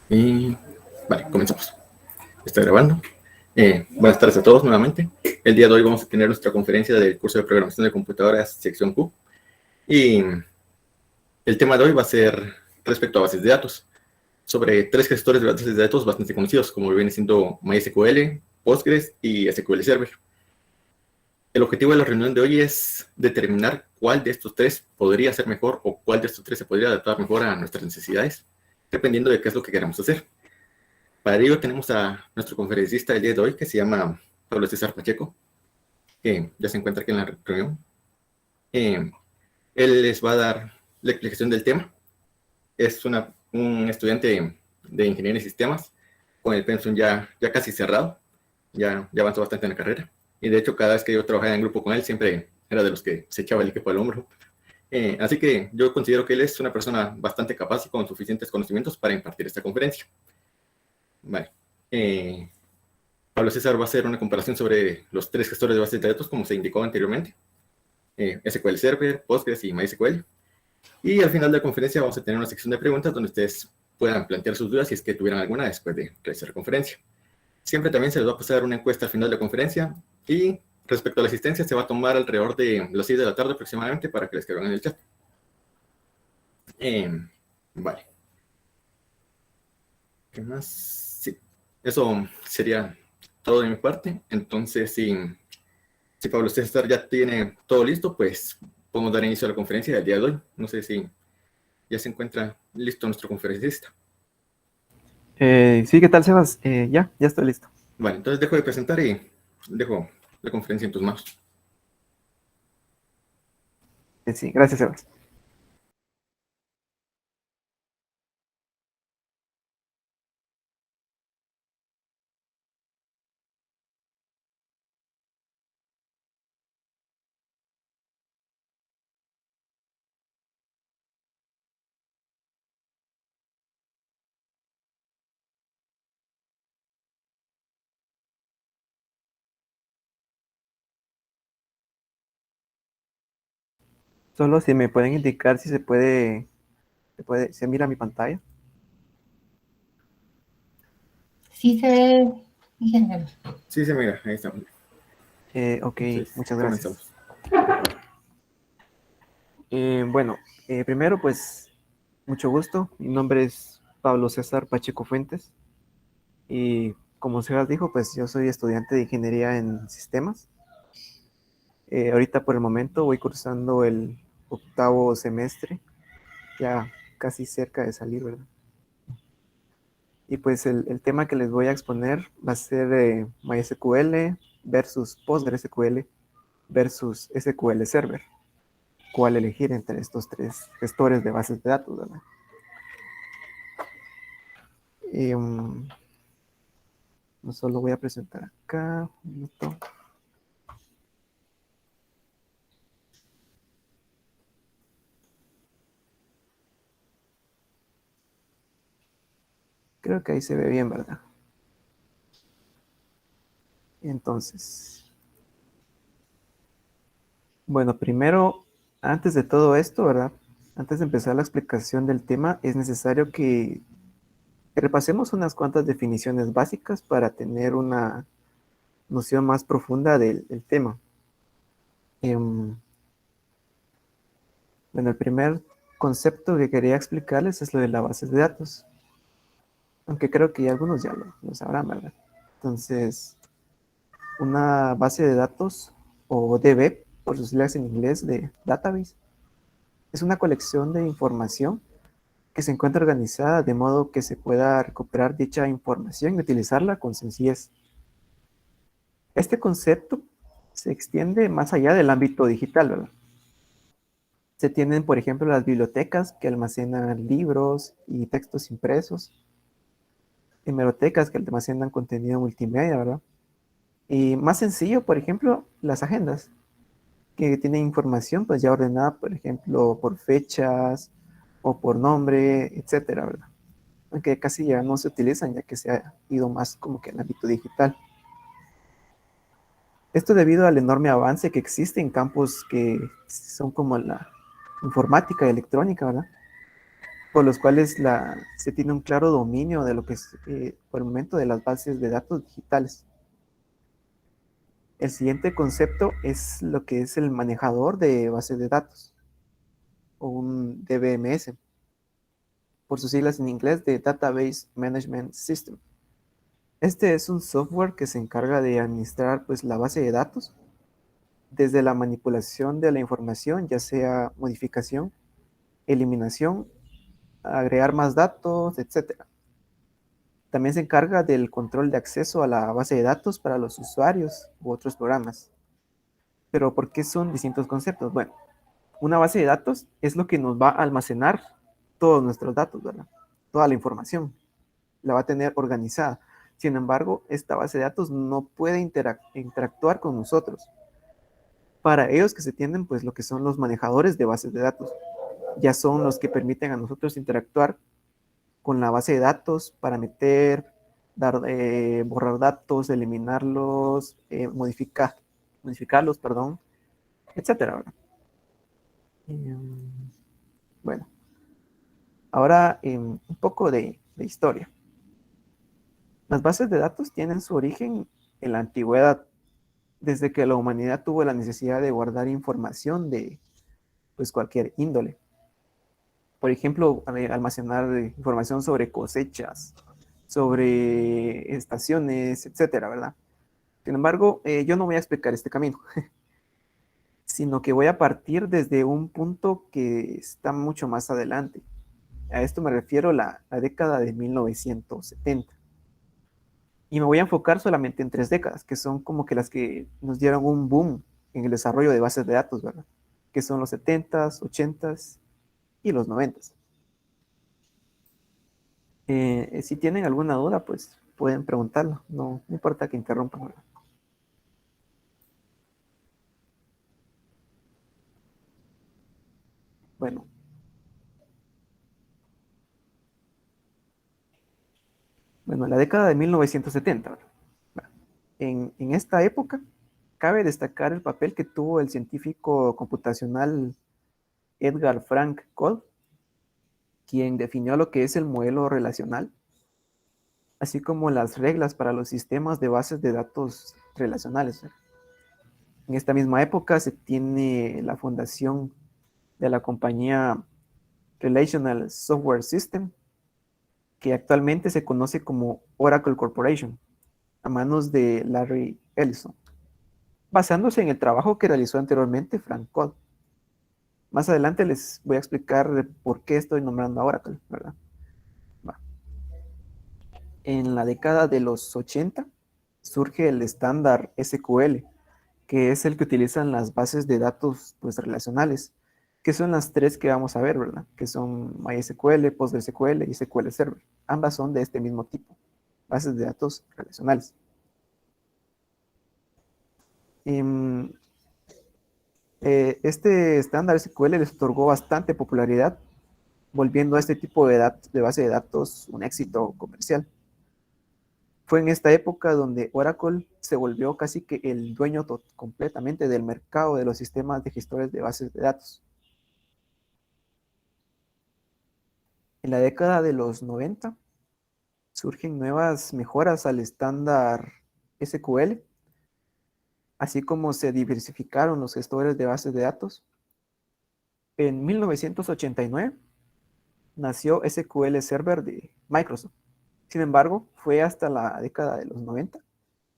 Y vale, comenzamos. Está grabando. Buenas tardes a todos nuevamente. El día de hoy vamos a tener nuestra conferencia del curso de programación de computadoras sección Q. Y el tema de hoy va a ser respecto a bases de datos, sobre tres gestores de bases de datos bastante conocidos, como viene siendo MySQL, Postgres y SQL Server. El objetivo de la reunión de hoy es determinar cuál de estos tres podría ser mejor o cuál de estos tres se podría adaptar mejor a nuestras necesidades, dependiendo de qué es lo que queramos hacer. Para ello tenemos a nuestro conferencista del día de hoy, que se llama Pablo César Pacheco, que ya se encuentra aquí en la reunión. Él les va a dar la explicación del tema. Es un estudiante de Ingeniería en Sistemas, con el pensum ya casi cerrado, ya avanzó bastante en la carrera. Y de hecho, cada vez que yo trabajaba en grupo con él, siempre era de los que se echaba el equipo al hombro. Así que yo considero que él es una persona bastante capaz y con suficientes conocimientos para impartir esta conferencia. Vale. Pablo César va a hacer una comparación sobre los tres gestores de bases de datos, como se indicó anteriormente, SQL Server, Postgres y MySQL. Y al final de la conferencia vamos a tener una sección de preguntas donde ustedes puedan plantear sus dudas si es que tuvieran alguna después de realizar la conferencia. Siempre también se les va a pasar una encuesta al final de la conferencia y respecto a la asistencia se va a tomar alrededor de las 6 de la tarde aproximadamente para que les escriban en el chat. Vale. ¿Qué más? Sí, eso sería todo de mi parte. Entonces, si Pablo César ya tiene todo listo, pues podemos dar inicio a la conferencia del día de hoy. No sé si ya se encuentra listo nuestro conferencista. Sí, ¿qué tal, Sebas? Ya estoy listo. Vale, entonces dejo de presentar y dejo la conferencia en tus manos. Sí, gracias, Sebas. Solo si me pueden indicar si se mira mi pantalla. Sí se ve, ingeniero. Sí, se mira, ahí estamos. Ok, Entonces, muchas gracias. comenzamos. Bueno, primero, pues, mucho gusto. Mi nombre es Pablo César Pacheco Fuentes. Y como Sebas dijo, pues yo soy estudiante de Ingeniería en Sistemas. Ahorita por el momento voy cursando el 8º semestre, ya casi cerca de salir, ¿verdad? Y pues el tema que les voy a exponer va a ser MySQL versus PostgreSQL versus SQL Server. ¿Cuál elegir entre estos tres gestores de bases de datos, ¿verdad? Y, no solo voy a presentar acá. Un minuto. Creo que ahí se ve bien, ¿verdad? Entonces, bueno, primero, antes de todo esto, ¿verdad? Antes de empezar la explicación del tema, es necesario que repasemos unas cuantas definiciones básicas para tener una noción más profunda del tema. Bueno, el primer concepto que quería explicarles es lo de la base de datos, aunque creo que ya algunos ya lo sabrán, ¿verdad? Entonces, una base de datos, o DB, por sus siglas en inglés, de database, es una colección de información que se encuentra organizada de modo que se pueda recuperar dicha información y utilizarla con sencillez. Este concepto se extiende más allá del ámbito digital, ¿verdad? Se tienen, por ejemplo, las bibliotecas que almacenan libros y textos impresos, hemerotecas que almacenan contenido multimedia, ¿verdad? Y más sencillo, por ejemplo, las agendas, que tienen información pues ya ordenada, por ejemplo, por fechas o por nombre, etcétera, ¿verdad? Aunque casi ya no se utilizan, ya que se ha ido más como que en el ámbito digital. Esto debido al enorme avance que existe en campos que son como la informática y electrónica, ¿verdad? por los cuales se tiene un claro dominio de lo que es, por el momento, de las bases de datos digitales. El siguiente concepto es lo que es el manejador de bases de datos, o un DBMS, por sus siglas en inglés de Database Management System. Este es un software que se encarga de administrar pues, la base de datos, desde la manipulación de la información, ya sea modificación, eliminación, agregar más datos, etc. También se encarga del control de acceso a la base de datos para los usuarios u otros programas. Pero ¿por qué son distintos conceptos? Bueno, una base de datos es lo que nos va a almacenar todos nuestros datos, ¿verdad? Toda la información la va a tener organizada. Sin embargo, esta base de datos no puede interactuar con nosotros. Para ellos que se tienen, pues lo que son los manejadores de bases de datos, ya son los que permiten a nosotros interactuar con la base de datos para meter, borrar datos, eliminarlos, modificarlos, perdón, etcétera, ¿verdad? Bueno, ahora un poco de historia. Las bases de datos tienen su origen en la antigüedad, desde que la humanidad tuvo la necesidad de guardar información de pues, cualquier índole. Por ejemplo, almacenar información sobre cosechas, sobre estaciones, etcétera, ¿verdad? Sin embargo, yo no voy a explicar este camino, sino que voy a partir desde un punto que está mucho más adelante. A esto me refiero a la década de 1970. Y me voy a enfocar solamente en 3 décadas, que son como que las que nos dieron un boom en el desarrollo de bases de datos, ¿verdad? Que son los 70s, 80s y los 90s. Si tienen alguna duda, pues pueden preguntarlo. No, no importa que interrumpan, ¿verdad? Bueno. Bueno, la década de 1970, ¿verdad? En esta época, cabe destacar el papel que tuvo el científico computacional Edgar Frank Codd, quien definió lo que es el modelo relacional, así como las reglas para los sistemas de bases de datos relacionales. En esta misma época se tiene la fundación de la compañía Relational Software System, que actualmente se conoce como Oracle Corporation, a manos de Larry Ellison, basándose en el trabajo que realizó anteriormente Frank Codd. Más adelante les voy a explicar por qué estoy nombrando a Oracle, ¿verdad? Va. En la década de los 80 surge el estándar SQL, que es el que utilizan las bases de datos pues, relacionales, que son las 3 que vamos a ver, ¿verdad? Que son MySQL, PostgreSQL y SQL Server. Ambas son de este mismo tipo, bases de datos relacionales. Este estándar SQL les otorgó bastante popularidad, volviendo a este tipo de base de datos un éxito comercial. Fue en esta época donde Oracle se volvió casi que el dueño completamente del mercado de los sistemas de gestores de bases de datos. En la década de los 90 surgen nuevas mejoras al estándar SQL, así como se diversificaron los gestores de bases de datos. En 1989 nació SQL Server de Microsoft. Sin embargo, fue hasta la década de los 90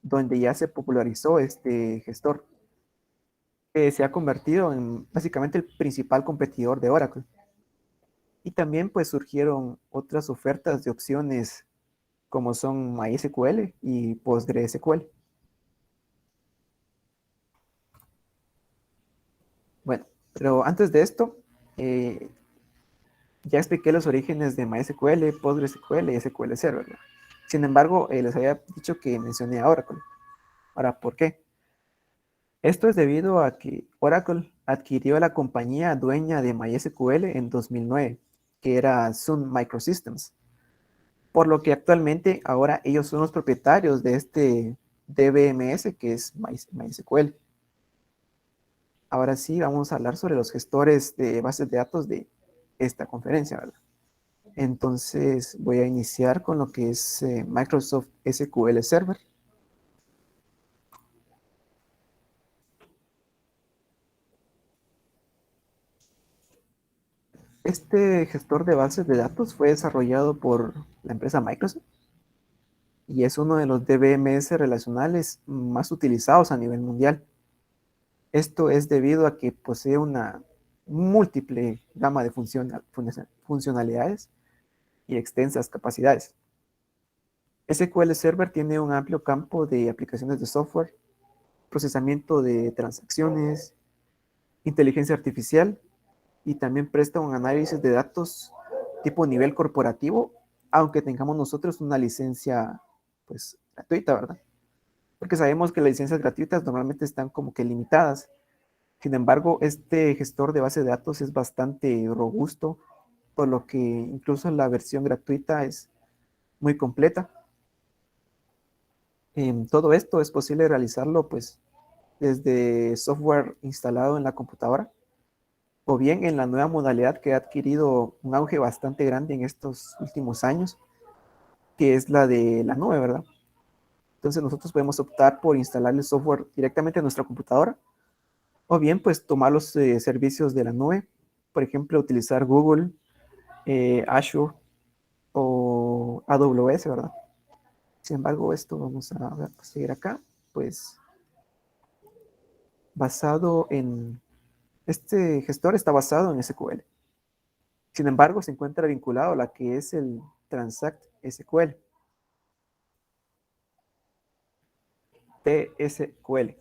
donde ya se popularizó este gestor, que se ha convertido en básicamente el principal competidor de Oracle. Y también pues surgieron otras ofertas de opciones como son MySQL y PostgreSQL. Bueno, pero antes de esto, ya expliqué los orígenes de MySQL, PostgreSQL y SQL Server, ¿verdad? Sin embargo, les había dicho que mencioné a Oracle. Ahora, ¿por qué? Esto es debido a que Oracle adquirió la compañía dueña de MySQL en 2009, que era Sun Microsystems, por lo que actualmente ahora ellos son los propietarios de este DBMS que es MySQL. Ahora sí, vamos a hablar sobre los gestores de bases de datos de esta conferencia, ¿verdad? Entonces voy a iniciar con lo que es Microsoft SQL Server. Este gestor de bases de datos fue desarrollado por la empresa Microsoft y es uno de los DBMS relacionales más utilizados a nivel mundial. Esto es debido a que posee una múltiple gama de funcionalidades y extensas capacidades. SQL Server tiene un amplio campo de aplicaciones de software, procesamiento de transacciones, inteligencia artificial y también presta un análisis de datos tipo nivel corporativo, aunque tengamos nosotros una licencia pues gratuita, ¿verdad? Porque sabemos que las licencias gratuitas normalmente están como que limitadas. Sin embargo, este gestor de base de datos es bastante robusto, por lo que incluso la versión gratuita es muy completa. Todo esto es posible realizarlo pues desde software instalado en la computadora o bien en la nueva modalidad que ha adquirido un auge bastante grande en estos últimos años, que es la de la nube, ¿verdad? Entonces nosotros podemos optar por instalar el software directamente en nuestra computadora o bien pues tomar los servicios de la nube, por ejemplo, utilizar Google, Azure o AWS, ¿verdad? Sin embargo, esto vamos a ver, seguir acá, pues basado en, este gestor está basado en SQL. Sin embargo, se encuentra vinculado a la que es el Transact SQL, TSQL,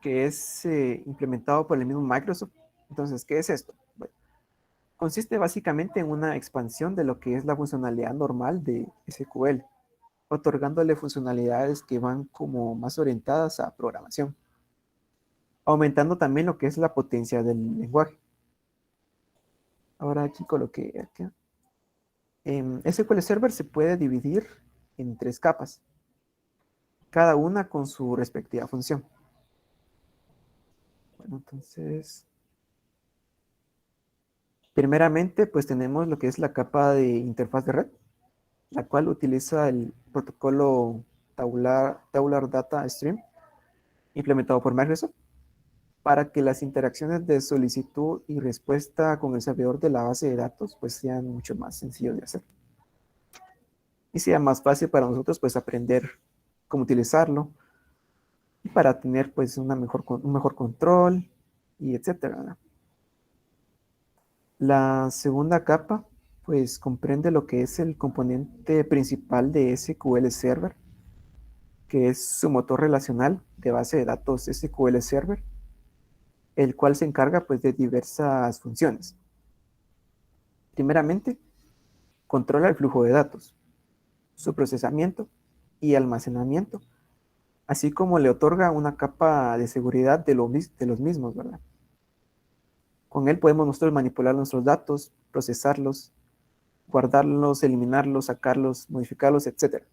que es implementado por el mismo Microsoft. Entonces, ¿qué es esto? Bueno, consiste básicamente en una expansión de lo que es la funcionalidad normal de SQL, otorgándole funcionalidades que van como más orientadas a programación, aumentando también lo que es la potencia del lenguaje. Ahora aquí coloqué acá. SQL Server se puede dividir en 3 capas, cada una con su respectiva función. Bueno, entonces, primeramente, pues tenemos lo que es la capa de interfaz de red, la cual utiliza el protocolo Tabular Data Stream, implementado por Microsoft, para que las interacciones de solicitud y respuesta con el servidor de la base de datos pues sean mucho más sencillos de hacer. Y sea más fácil para nosotros pues aprender cómo utilizarlo y para tener pues un mejor control y etcétera. La segunda capa pues comprende lo que es el componente principal de SQL Server, que es su motor relacional de base de datos SQL Server, el cual se encarga pues de diversas funciones. Primeramente, controla el flujo de datos, su procesamiento y almacenamiento, así como le otorga una capa de seguridad de los mismos, ¿verdad? Con él podemos nosotros manipular nuestros datos, procesarlos, guardarlos, eliminarlos, sacarlos, modificarlos, etc.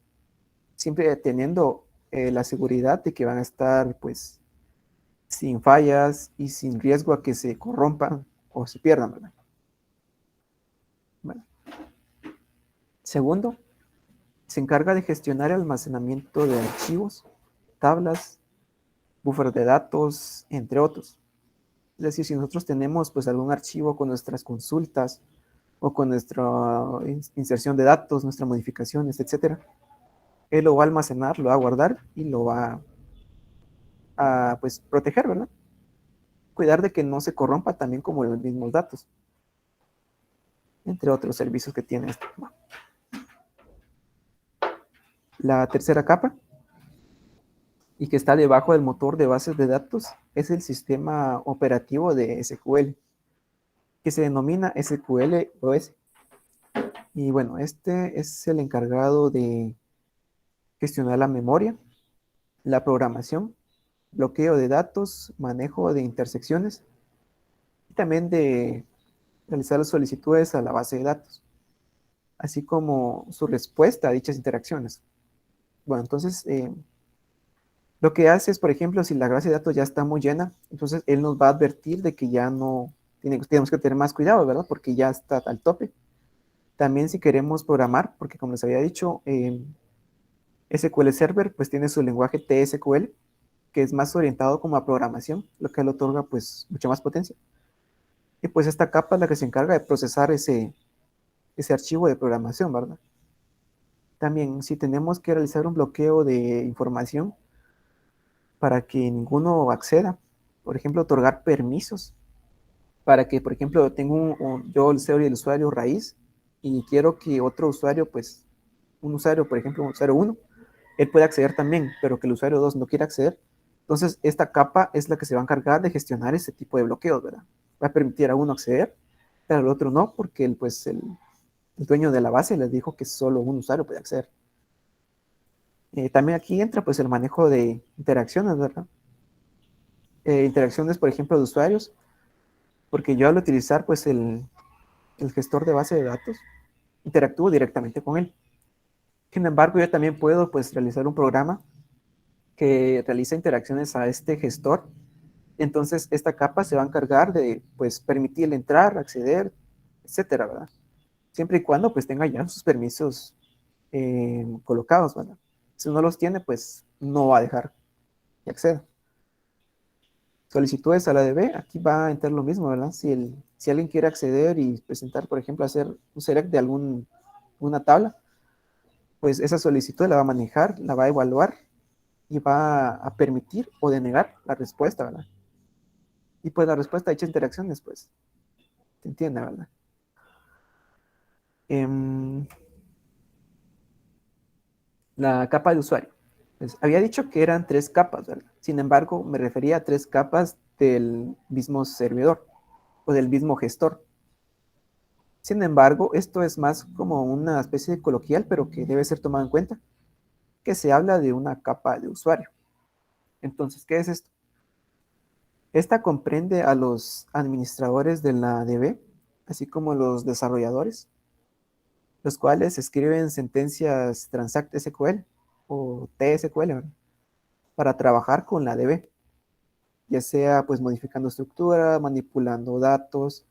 Siempre teniendo la seguridad de que van a estar pues sin fallas y sin riesgo a que se corrompan o se pierdan, ¿verdad? Bueno. Segundo, se encarga de gestionar el almacenamiento de archivos, tablas, buffer de datos, entre otros. Es decir, si nosotros tenemos pues algún archivo con nuestras consultas o con nuestra inserción de datos, nuestras modificaciones, etcétera, él lo va a almacenar, lo va a guardar y lo va a pues proteger, ¿verdad? Cuidar de que no se corrompa también como los mismos datos, entre otros servicios que tiene esto. La tercera capa, y que está debajo del motor de bases de datos, es el sistema operativo de SQL, que se denomina SQL OS. Y bueno, este es el encargado de gestionar la memoria, la programación, bloqueo de datos, manejo de intersecciones y también de realizar las solicitudes a la base de datos, así como su respuesta a dichas interacciones. Bueno, entonces, lo que hace es, por ejemplo, si la base de datos ya está muy llena, entonces él nos va a advertir de que ya no tenemos que tener más cuidado, ¿verdad? Porque ya está al tope. También si queremos programar, porque como les había dicho, SQL Server pues tiene su lenguaje TSQL, que es más orientado como a programación, lo que le otorga pues mucha más potencia. Y pues esta capa es la que se encarga de procesar ese archivo de programación, ¿verdad? También si tenemos que realizar un bloqueo de información para que ninguno acceda, por ejemplo, otorgar permisos, para que, por ejemplo, tengo yo soy el usuario raíz y quiero que otro usuario, pues, un usuario, por ejemplo, un usuario 1, él puede acceder también, pero que el usuario 2 no quiera acceder. Entonces, esta capa es la que se va a encargar de gestionar ese tipo de bloqueos, ¿verdad? Va a permitir a uno acceder, pero al otro no, porque el dueño de la base les dijo que solo un usuario puede acceder. También aquí entra pues el manejo de interacciones, ¿verdad? Interacciones, por ejemplo, de usuarios, porque yo al utilizar pues el gestor de base de datos, interactúo directamente con él. Sin embargo, yo también puedo pues realizar un programa que realiza interacciones a este gestor. Entonces, esta capa se va a encargar de pues permitirle entrar, acceder, etcétera, ¿verdad? Siempre y cuando pues tenga ya sus permisos colocados, ¿verdad? Si no los tiene, pues no va a dejar que acceda. Solicitudes a la DB, aquí va a entrar lo mismo, ¿verdad? Si alguien quiere acceder y presentar, por ejemplo, hacer un select de una tabla, pues esa solicitud la va a manejar, la va a evaluar y va a permitir o denegar la respuesta, ¿verdad? Y pues la respuesta de dichas interacciones, pues, se entiende, ¿verdad? La capa de usuario. Pues, había dicho que eran 3 capas, ¿verdad? Sin embargo, me refería a 3 capas del mismo servidor o del mismo gestor. Sin embargo, esto es más como una especie de coloquial, pero que debe ser tomado en cuenta, que se habla de una capa de usuario. Entonces, ¿qué es esto? Esta comprende a los administradores de la DB, así como los desarrolladores, los cuales escriben sentencias Transact SQL o TSQL, ¿verdad? Para trabajar con la DB, ya sea pues modificando estructura, manipulando datos,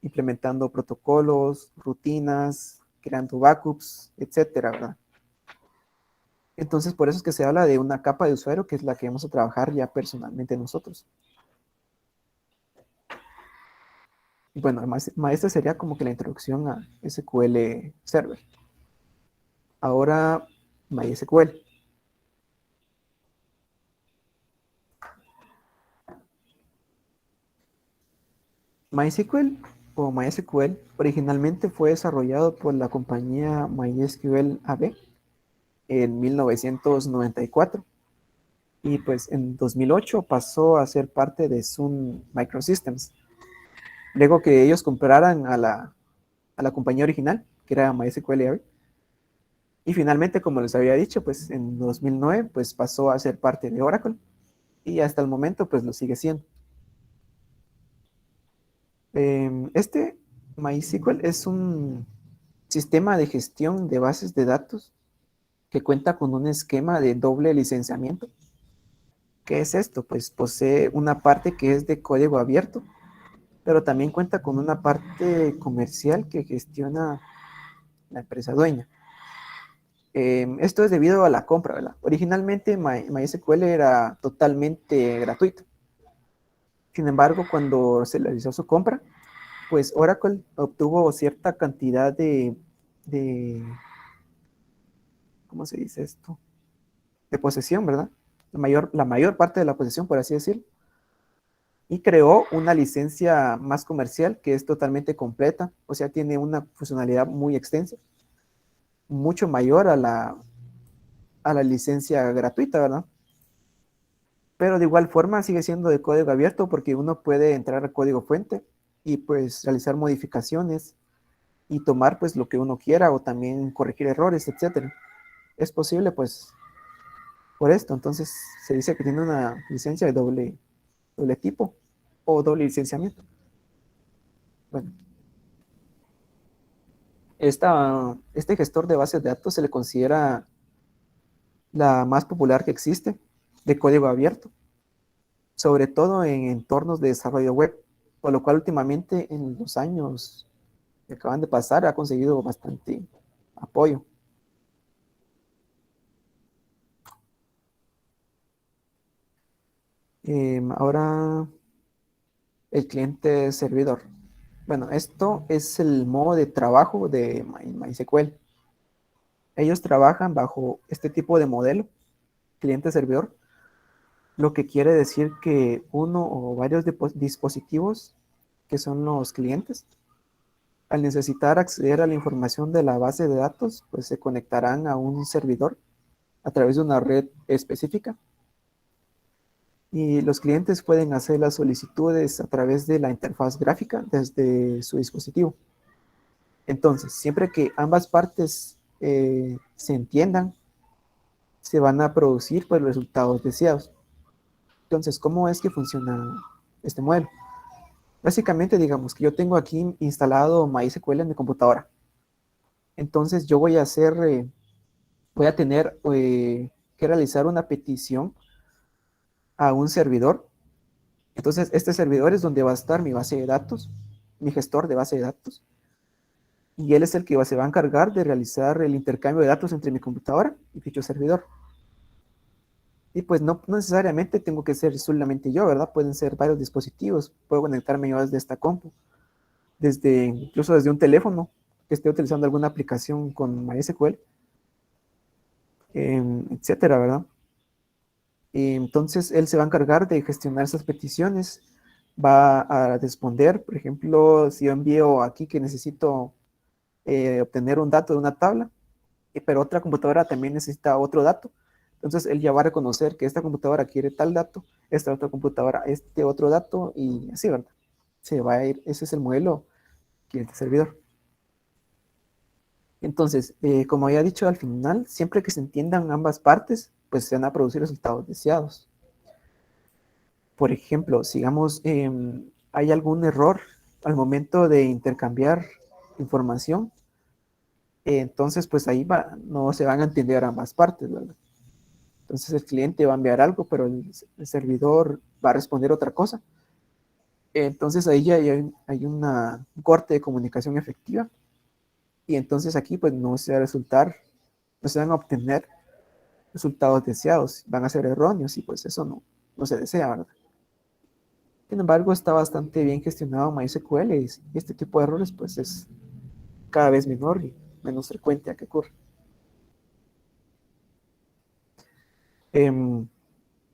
implementando protocolos, rutinas, creando backups, etcétera, ¿verdad? Entonces, por eso es que se habla de una capa de usuario, que es la que vamos a trabajar ya personalmente nosotros. Y bueno, esta sería como que la introducción a SQL Server. Ahora, MySQL. MySQL o MySQL originalmente fue desarrollado por la compañía MySQL AB en 1994 y pues en 2008 pasó a ser parte de Sun Microsystems. Luego que ellos compraran a la compañía original, que era MySQL AB, y finalmente, como les había dicho, pues en 2009 pues pasó a ser parte de Oracle y hasta el momento pues lo sigue siendo. Este MySQL es un sistema de gestión de bases de datos que cuenta con un esquema de doble licenciamiento. ¿Qué es esto? Pues posee una parte que es de código abierto, pero también cuenta con una parte comercial que gestiona la empresa dueña. Esto es debido a la compra, ¿verdad? Originalmente MySQL era totalmente gratuito. Sin embargo, cuando se realizó su compra, pues Oracle obtuvo cierta cantidad de ¿cómo se dice esto? De posesión, ¿verdad? La mayor parte de la posesión, por así decirlo. Y creó una licencia más comercial que es totalmente completa, o sea, tiene una funcionalidad muy extensa, mucho mayor a la licencia gratuita, ¿verdad? Pero de igual forma sigue siendo de código abierto porque uno puede entrar al código fuente y pues realizar modificaciones y tomar pues lo que uno quiera o también corregir errores, etcétera. Es posible pues por esto, entonces se dice que tiene una licencia de doble tipo o doble licenciamiento. Bueno, este gestor de bases de datos se le considera la más popular que existe de código abierto, sobre todo en entornos de desarrollo web, por lo cual últimamente en los años que acaban de pasar ha conseguido bastante apoyo. Ahora el cliente servidor. Bueno, esto es el modo de trabajo de MySQL. Ellos trabajan bajo este tipo de modelo, cliente servidor, lo que quiere decir que uno o varios dispositivos, que son los clientes, al necesitar acceder a la información de la base de datos, pues se conectarán a un servidor a través de una red específica. Y los clientes pueden hacer las solicitudes a través de la interfaz gráfica desde su dispositivo. Entonces, siempre que ambas partes se entiendan, se van a producir pues, resultados deseados. Entonces, ¿cómo es que funciona este modelo? Básicamente, digamos que yo tengo aquí instalado MySQL en mi computadora. Entonces, yo voy a tener que realizar una petición a un servidor. Entonces, este servidor es donde va a estar mi base de datos, mi gestor de base de datos. Y él es el que se va a encargar de realizar el intercambio de datos entre mi computadora y dicho servidor. Y pues no necesariamente tengo que ser solamente yo, ¿verdad? Pueden ser varios dispositivos. Puedo conectarme yo desde esta compu, incluso desde un teléfono que esté utilizando alguna aplicación con MySQL, etcétera, ¿verdad? Y entonces él se va a encargar de gestionar esas peticiones, va a responder, por ejemplo, si yo envío aquí que necesito obtener un dato de una tabla, pero otra computadora también necesita otro dato. Entonces él ya va a reconocer que esta computadora quiere tal dato, esta otra computadora este otro dato y así, ¿verdad? Se va a ir, ese es el modelo cliente-servidor. Entonces, como había dicho al final, siempre que se entiendan ambas partes, pues se van a producir resultados deseados. Por ejemplo, sigamos, hay algún error al momento de intercambiar información, entonces pues ahí no se van a entender ambas partes, ¿verdad? Entonces el cliente va a enviar algo, pero el servidor va a responder otra cosa. Entonces ahí ya hay un corte de comunicación efectiva. Y entonces aquí pues no se van a obtener resultados deseados, van a ser erróneos y pues eso no se desea, ¿verdad? Sin embargo, está bastante bien gestionado MySQL y este tipo de errores pues es cada vez menor y menos frecuente a que ocurra. En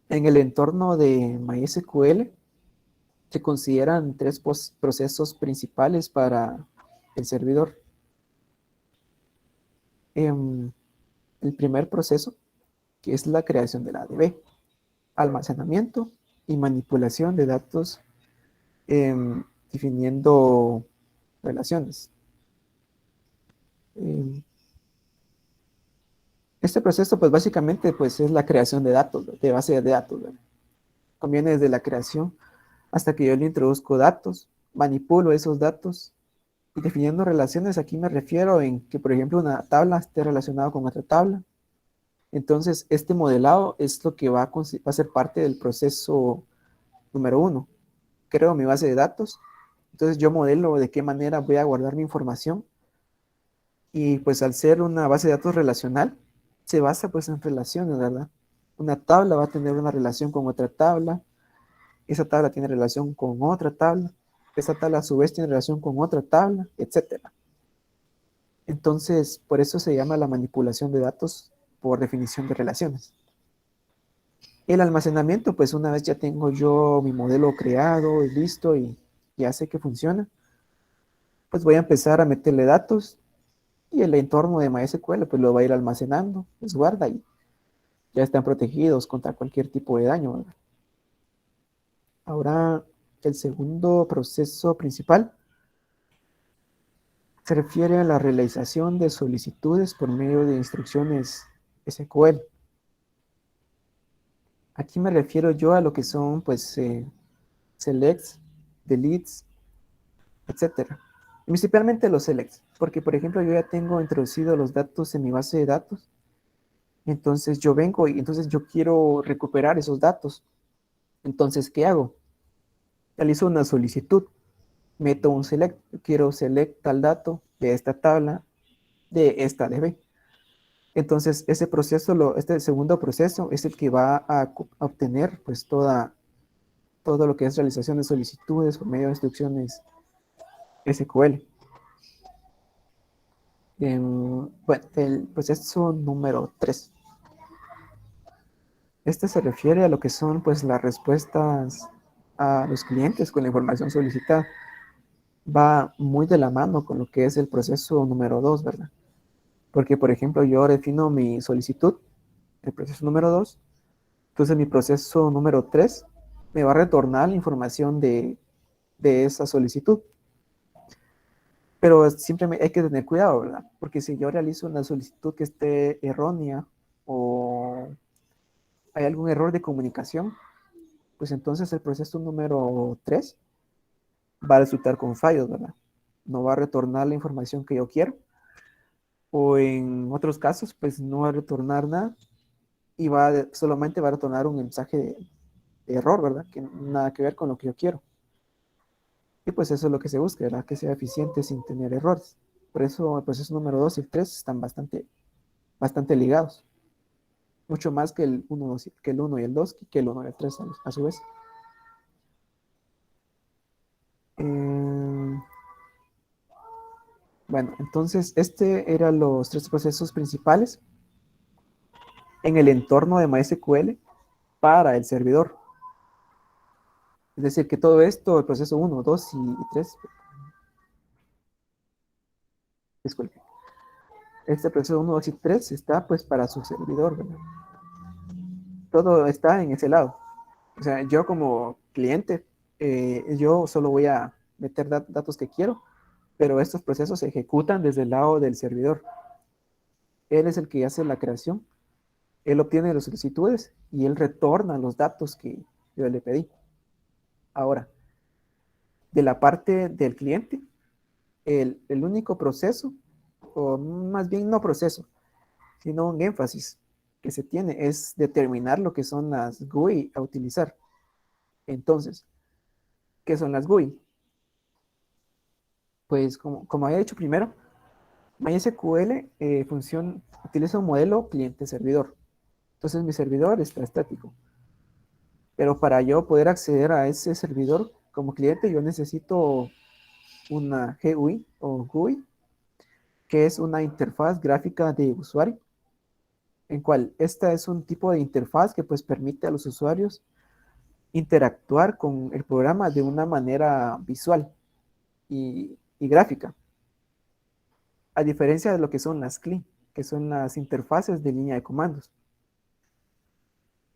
el entorno de MySQL se consideran tres procesos principales para el servidor. El primer proceso, que es la creación de la ADB, almacenamiento y manipulación de datos definiendo relaciones. Este proceso, pues básicamente, pues es la creación de datos, de base de datos. ¿Verdad? Conviene desde la creación hasta que yo le introduzco datos, manipulo esos datos y definiendo relaciones. Aquí me refiero en que, por ejemplo, una tabla esté relacionada con otra tabla. Entonces, este modelado es lo que va a ser parte del proceso número 1. Creo mi base de datos. Entonces, yo modelo de qué manera voy a guardar mi información. Y pues al ser una base de datos relacional, se basa pues en relaciones, ¿verdad? Una tabla va a tener una relación con otra tabla. Esa tabla tiene relación con otra tabla. Esa tabla a su vez tiene relación con otra tabla, etcétera. Entonces, por eso se llama la manipulación de datos por definición de relaciones. El almacenamiento, pues una vez ya tengo yo mi modelo creado y listo y ya sé que funciona, pues voy a empezar a meterle datos y el entorno de MySQL pues lo va a ir almacenando, pues guarda y ya están protegidos contra cualquier tipo de daño, ¿verdad? Ahora, el segundo proceso principal se refiere a la realización de solicitudes por medio de instrucciones SQL. Aquí me refiero yo a lo que son, pues, selects, deletes, etcétera. Principalmente los selects, porque, por ejemplo, yo ya tengo introducido los datos en mi base de datos. Entonces yo vengo y entonces yo quiero recuperar esos datos. Entonces, ¿qué hago? Realizo una solicitud. meto un select, quiero select tal dato de esta tabla, de esta DB. Entonces, ese proceso, este segundo proceso es el que va a obtener pues todo lo que es realización de solicitudes por medio de instrucciones SQL. Bueno, el proceso número 3. Este se refiere a lo que son pues las respuestas a los clientes con la información solicitada. Va muy de la mano con lo que es el proceso número 2, ¿verdad? Porque, por ejemplo, yo defino mi solicitud, el proceso número 2, entonces mi proceso número 3 me va a retornar la información de esa solicitud. Pero siempre hay que tener cuidado, ¿verdad? Porque si yo realizo una solicitud que esté errónea o hay algún error de comunicación, pues entonces el proceso número 3 va a resultar con fallos, ¿verdad? No va a retornar la información que yo quiero. O en otros casos, pues no va a retornar nada y solamente va a retornar un mensaje de error, ¿verdad? Que nada que ver con lo que yo quiero. Y pues eso es lo que se busca, ¿verdad? Que sea eficiente sin tener errores. Por eso el proceso número 2 y el 3 están bastante ligados. Mucho más que el 1 y el 2, que el 1 y el 3 a su vez. Bueno, entonces este eran los 3 procesos principales en el entorno de MySQL para el servidor. Es decir, que todo esto, el proceso 1, 2 y 3, disculpe, este proceso 1, 2 y 3 está pues para su servidor, ¿verdad? Todo está en ese lado. O sea, yo como cliente, yo solo voy a meter datos que quiero, pero estos procesos se ejecutan desde el lado del servidor. Él es el que hace la creación, él obtiene las solicitudes y él retorna los datos que yo le pedí. Ahora, de la parte del cliente, el único proceso, o más bien no proceso, sino un énfasis que se tiene es determinar lo que son las GUI a utilizar. Entonces, ¿qué son las GUI? Pues como había dicho primero, MySQL utiliza un modelo cliente-servidor. Entonces mi servidor está estático. Pero para yo poder acceder a ese servidor como cliente, yo necesito una GUI o GUI, que es una interfaz gráfica de usuario, en cual esta es un tipo de interfaz que pues permite a los usuarios interactuar con el programa de una manera visual y gráfica, a diferencia de lo que son las CLI, que son las interfaces de línea de comandos,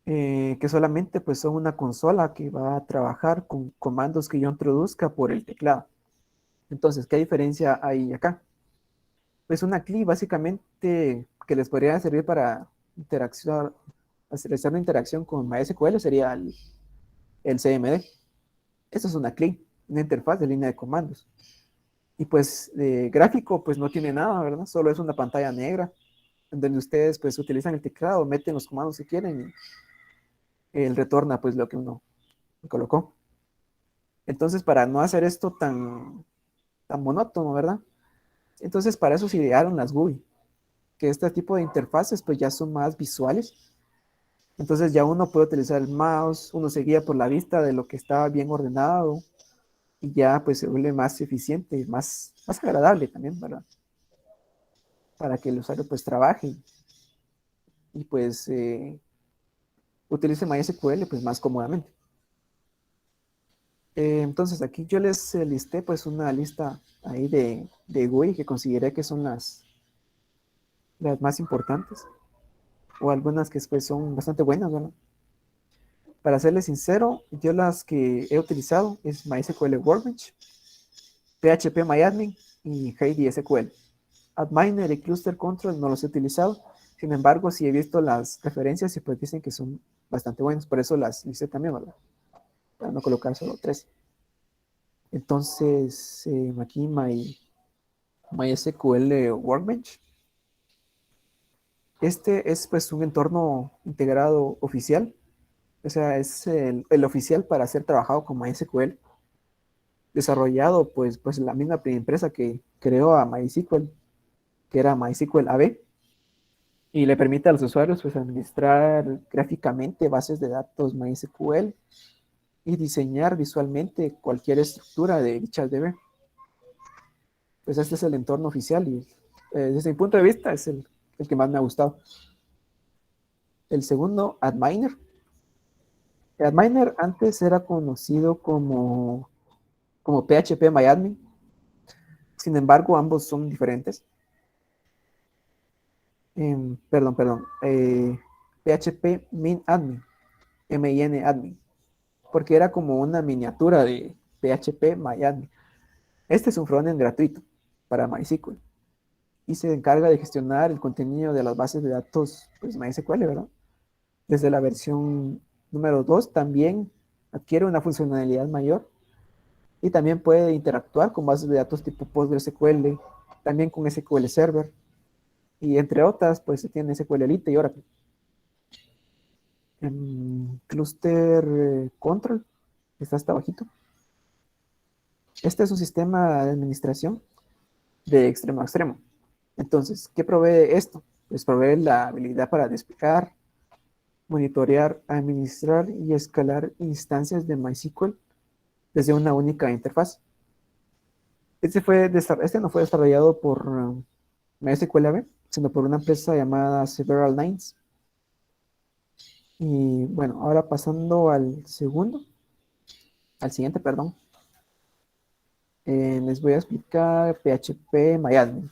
que solamente pues son una consola que va a trabajar con comandos que yo introduzca por el teclado. Entonces, ¿qué diferencia hay acá? Pues una CLI básicamente que les podría servir para realizar una interacción con MySQL sería el CMD. Eso es una CLI, una interfaz de línea de comandos. Y pues de gráfico pues no tiene nada, ¿verdad? Solo es una pantalla negra en donde ustedes pues utilizan el teclado, meten los comandos que quieren y él retorna pues lo que uno colocó. Entonces para no hacer esto tan monótono, ¿verdad? Entonces para eso se idearon las GUI, que este tipo de interfaces pues ya son más visuales. Entonces ya uno puede utilizar el mouse, uno se guía por la vista de lo que está bien ordenado y ya pues se vuelve más eficiente, más agradable también, ¿verdad? Para que el usuario pues trabaje y pues utilice MySQL pues más cómodamente. Entonces aquí yo les listé pues una lista ahí de GUI que consideré que son las más importantes o algunas que pues son bastante buenas, ¿verdad? Para serles sincero, yo las que he utilizado es MySQL Workbench, PHP y Heidi SQL. Adminer y Cluster Control no los he utilizado, sin embargo, sí he visto las referencias y pues dicen que son bastante buenas, por eso las listé también, ¿verdad? Para no colocar solo 3. Entonces, aquí MySQL Workbench. Este es pues un entorno integrado oficial, o sea, es el oficial para ser trabajado con MySQL. desarrollado pues la misma empresa que creó a MySQL, que era MySQL AB, y le permite a los usuarios pues administrar gráficamente bases de datos MySQL y diseñar visualmente cualquier estructura de dichas DB. Pues este es el entorno oficial y desde mi punto de vista es el que más me ha gustado. El segundo, Adminer. Adminer antes era conocido como PHP-MyAdmin. Sin embargo, ambos son diferentes. Perdón. PHP-MinAdmin. MIN-Admin. Porque era como una miniatura de PHP-MyAdmin. Este es un frontend gratuito para MySQL. Y se encarga de gestionar el contenido de las bases de datos, pues MySQL, ¿verdad? Desde la versión número 2 también adquiere una funcionalidad mayor y también puede interactuar con bases de datos tipo PostgreSQL, también con SQL Server y entre otras, pues se tiene SQLite y Oracle. Cluster Control está hasta abajito. Este es un sistema de administración de extremo a extremo. Entonces, ¿qué provee esto? Pues provee la habilidad para desplegar, monitorear, administrar y escalar instancias de MySQL desde una única interfaz. Este no fue desarrollado por MySQL AB, sino por una empresa llamada Several Lines. Y bueno, ahora pasando al siguiente, perdón. Les voy a explicar PHP MyAdmin.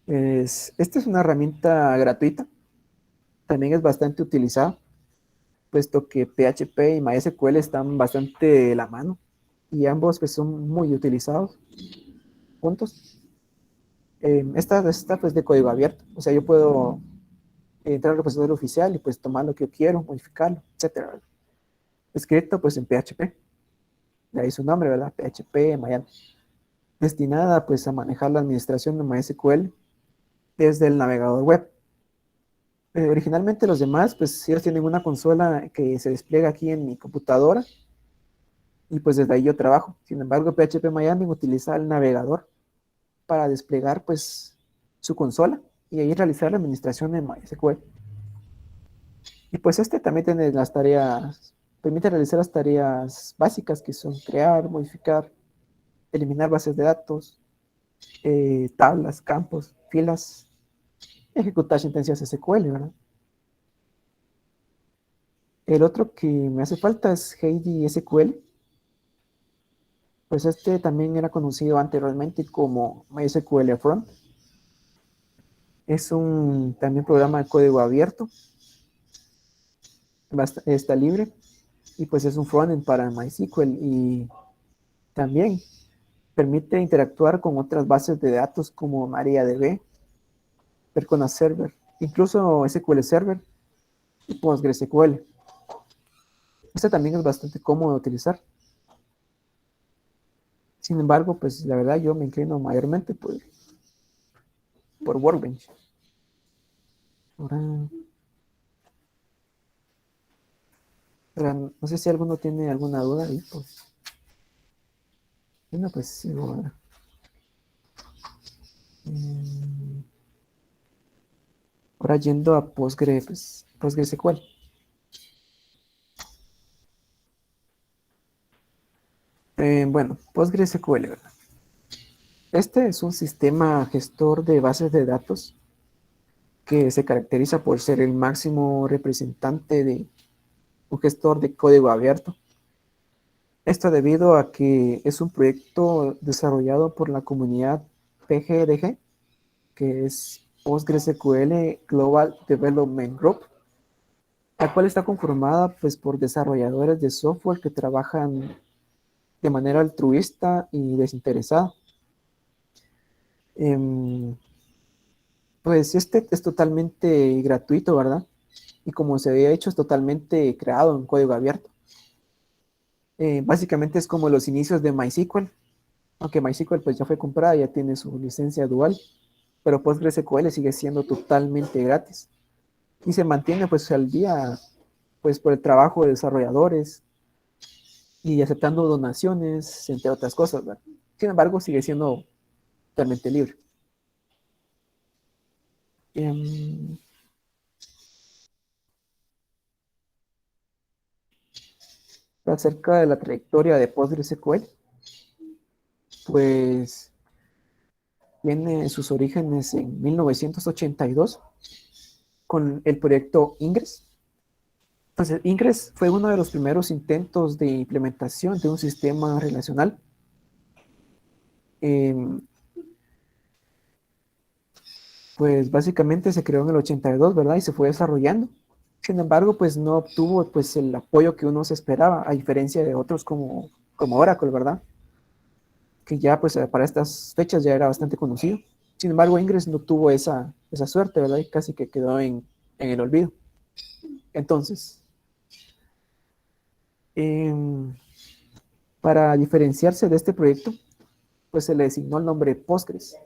Esta es una herramienta gratuita. También es bastante utilizada, puesto que PHP y MySQL están bastante de la mano y ambos pues, son muy utilizados juntos. Esta pues de código abierto, o sea, yo puedo entrar al repositorio oficial y pues tomar lo que yo quiero, modificarlo, etcétera. Escrito pues en PHP, de ahí su nombre, ¿verdad? PHP, MyAdmin. Destinada pues a manejar la administración de MySQL desde el navegador web. Originalmente los demás, pues ellos tienen una consola que se despliega aquí en mi computadora y pues desde ahí yo trabajo. Sin embargo, PHP-MyAdmin utiliza el navegador para desplegar pues su consola y ahí realizar la administración de MySQL. Y pues este también tiene permite realizar las tareas básicas que son crear, modificar, eliminar bases de datos, tablas, campos, filas, ejecutar sentencias SQL, ¿verdad? El otro que me hace falta es Heidi SQL. Pues este también era conocido anteriormente como MySQL Front. Es un también programa de código abierto. Está libre. Y pues es un frontend para MySQL. Y también permite interactuar con otras bases de datos como MariaDB, Percona Server, incluso SQL Server y PostgreSQL. Este también es bastante cómodo de utilizar. Sin embargo, pues la verdad yo me inclino mayormente por Workbench. Ahora, no sé si alguno tiene alguna duda ahí. Pues. Bueno, pues sigo ahora. Ahora yendo a PostgreSQL. Bueno, PostgreSQL, ¿verdad? Este es un sistema gestor de bases de datos que se caracteriza por ser el máximo representante de un gestor de código abierto. Esto debido a que es un proyecto desarrollado por la comunidad PGDG, que es PostgreSQL Global Development Group, la cual está conformada pues, por desarrolladores de software que trabajan de manera altruista y desinteresada. Pues este es totalmente gratuito, ¿verdad? Y como se había hecho, es totalmente creado en código abierto. Básicamente es como los inicios de MySQL, aunque MySQL pues ya fue comprada, ya tiene su licencia dual, pero PostgreSQL sigue siendo totalmente gratis y se mantiene pues al día pues por el trabajo de desarrolladores y aceptando donaciones, entre otras cosas, ¿verdad? Sin embargo, sigue siendo totalmente libre. Em, Acerca de la trayectoria de PostgreSQL, pues tiene sus orígenes en 1982 con el proyecto Ingress. Entonces, Ingress fue uno de los primeros intentos de implementación de un sistema relacional. Pues básicamente se creó en el 82, ¿verdad? Y se fue desarrollando. Sin embargo, pues no obtuvo pues el apoyo que uno se esperaba, a diferencia de otros como Oracle, ¿verdad? Que ya pues para estas fechas ya era bastante conocido. Sin embargo, Ingress no tuvo esa suerte, ¿verdad? Y casi que quedó en el olvido. Entonces, para diferenciarse de este proyecto, pues se le designó el nombre Postgres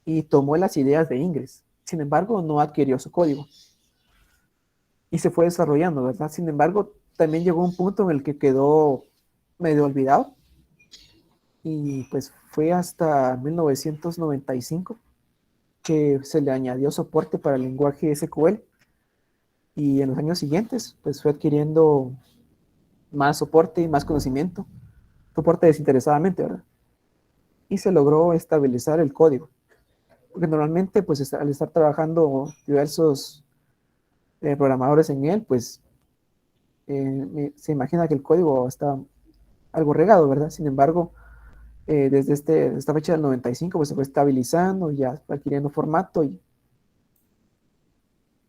y tomó las ideas de Ingress. Sin embargo, no adquirió su código y se fue desarrollando, ¿verdad? Sin embargo, también llegó un punto en el que quedó medio olvidado y pues fue hasta 1995 que se le añadió soporte para el lenguaje SQL y en los años siguientes pues fue adquiriendo más soporte y más conocimiento, soporte desinteresadamente, ¿verdad? Y se logró estabilizar el código, porque normalmente pues al estar trabajando diversos programadores en él, pues se imagina que el código está algo regado, ¿verdad? Sin embargo, desde esta fecha del 95 pues se fue estabilizando, ya fue adquiriendo formato y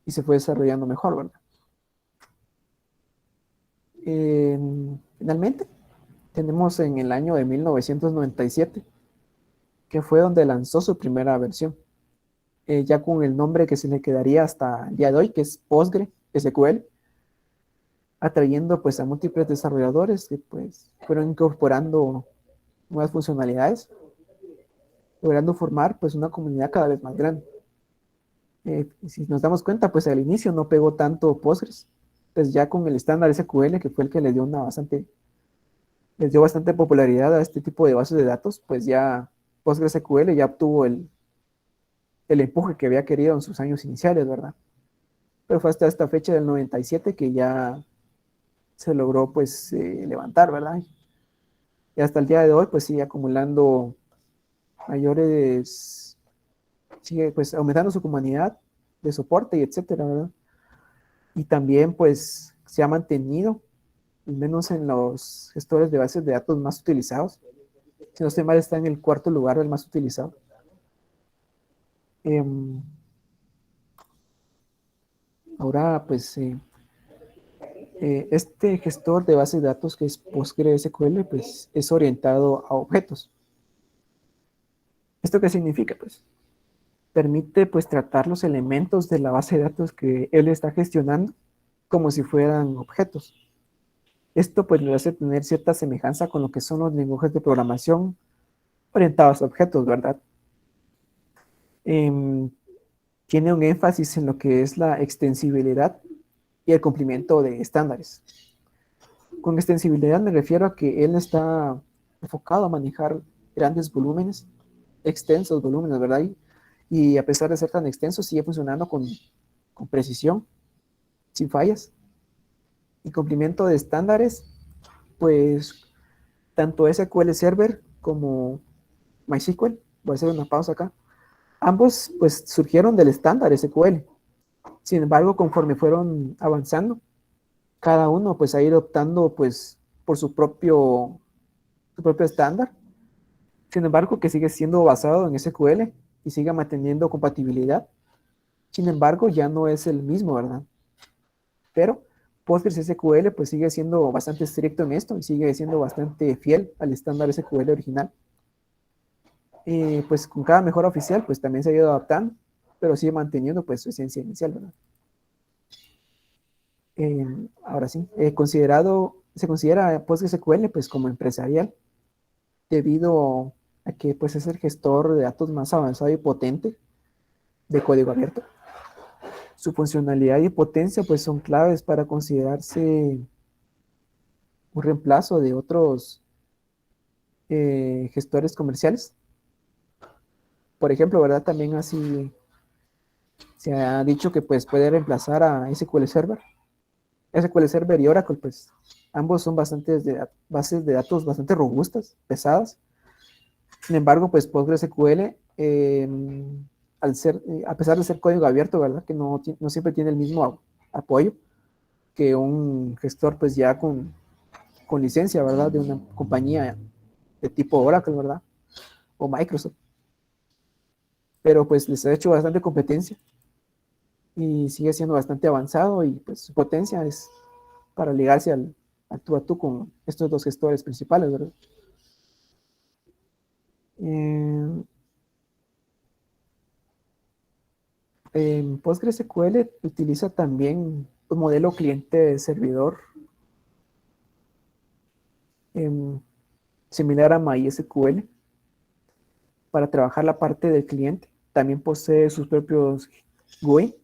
se fue desarrollando mejor, ¿verdad? Finalmente, tenemos en el año de 1997, que fue donde lanzó su primera versión, ya con el nombre que se le quedaría hasta el día de hoy, que es PostgreSQL, atrayendo pues a múltiples desarrolladores que pues fueron incorporando nuevas funcionalidades, logrando formar pues una comunidad cada vez más grande. Si nos damos cuenta, pues al inicio no pegó tanto Postgres, pues ya con el estándar SQL, que fue el que le dio les dio bastante popularidad a este tipo de bases de datos, pues ya PostgreSQL ya obtuvo el empuje que había querido en sus años iniciales, ¿verdad? Pero fue hasta esta fecha del 97 que ya se logró pues levantar, ¿verdad? Y hasta el día de hoy pues sigue acumulando mayores, sigue pues aumentando su comunidad de soporte y etcétera, ¿verdad? Y también pues se ha mantenido, al menos en los gestores de bases de datos más utilizados. Si no estoy mal, está en el cuarto lugar del más utilizado. Ahora pues este gestor de bases de datos que es PostgreSQL pues es orientado a objetos. ¿Esto qué significa? Pues permite pues tratar los elementos de la base de datos que él está gestionando como si fueran objetos. Esto pues le hace tener cierta semejanza con lo que son los lenguajes de programación orientados a objetos, ¿verdad? Tiene un énfasis en lo que es la extensibilidad y el cumplimiento de estándares. Con extensibilidad me refiero a que él está enfocado a manejar grandes volúmenes, extensos volúmenes, ¿verdad? Y a pesar de ser tan extenso, sigue funcionando con precisión, sin fallas. Y cumplimiento de estándares, pues tanto SQL Server como MySQL, voy a hacer una pausa acá, ambos pues surgieron del estándar SQL. Sin embargo, conforme fueron avanzando, cada uno pues ha ido optando pues por su propio estándar. Sin embargo, que sigue siendo basado en SQL y sigue manteniendo compatibilidad. Sin embargo, ya no es el mismo, ¿verdad? Pero PostgreSQL pues sigue siendo bastante estricto en esto y sigue siendo bastante fiel al estándar SQL original. Y pues con cada mejora oficial pues también se ha ido adaptando, pero sigue manteniendo pues su esencia inicial, ¿verdad? Ahora sí, se considera PostgreSQL pues como empresarial debido a que pues es el gestor de datos más avanzado y potente de código abierto. Su funcionalidad y potencia pues son claves para considerarse un reemplazo de otros gestores comerciales. Por ejemplo, ¿verdad? También así se ha dicho que pues puede reemplazar a SQL Server. SQL Server y Oracle, pues ambos son bases de datos bastante robustas, pesadas. Sin embargo, pues PostgreSQL, a pesar de ser código abierto, ¿verdad? Que no siempre tiene el mismo apoyo que un gestor pues ya con licencia, ¿verdad? De una compañía de tipo Oracle, ¿verdad? O Microsoft. Pero pues les ha hecho bastante competencia y sigue siendo bastante avanzado y pues su potencia es para ligarse al tú a tú con estos dos gestores principales, ¿verdad? PostgreSQL utiliza también un modelo cliente-servidor similar a MySQL para trabajar la parte del cliente. También posee sus propios GUI.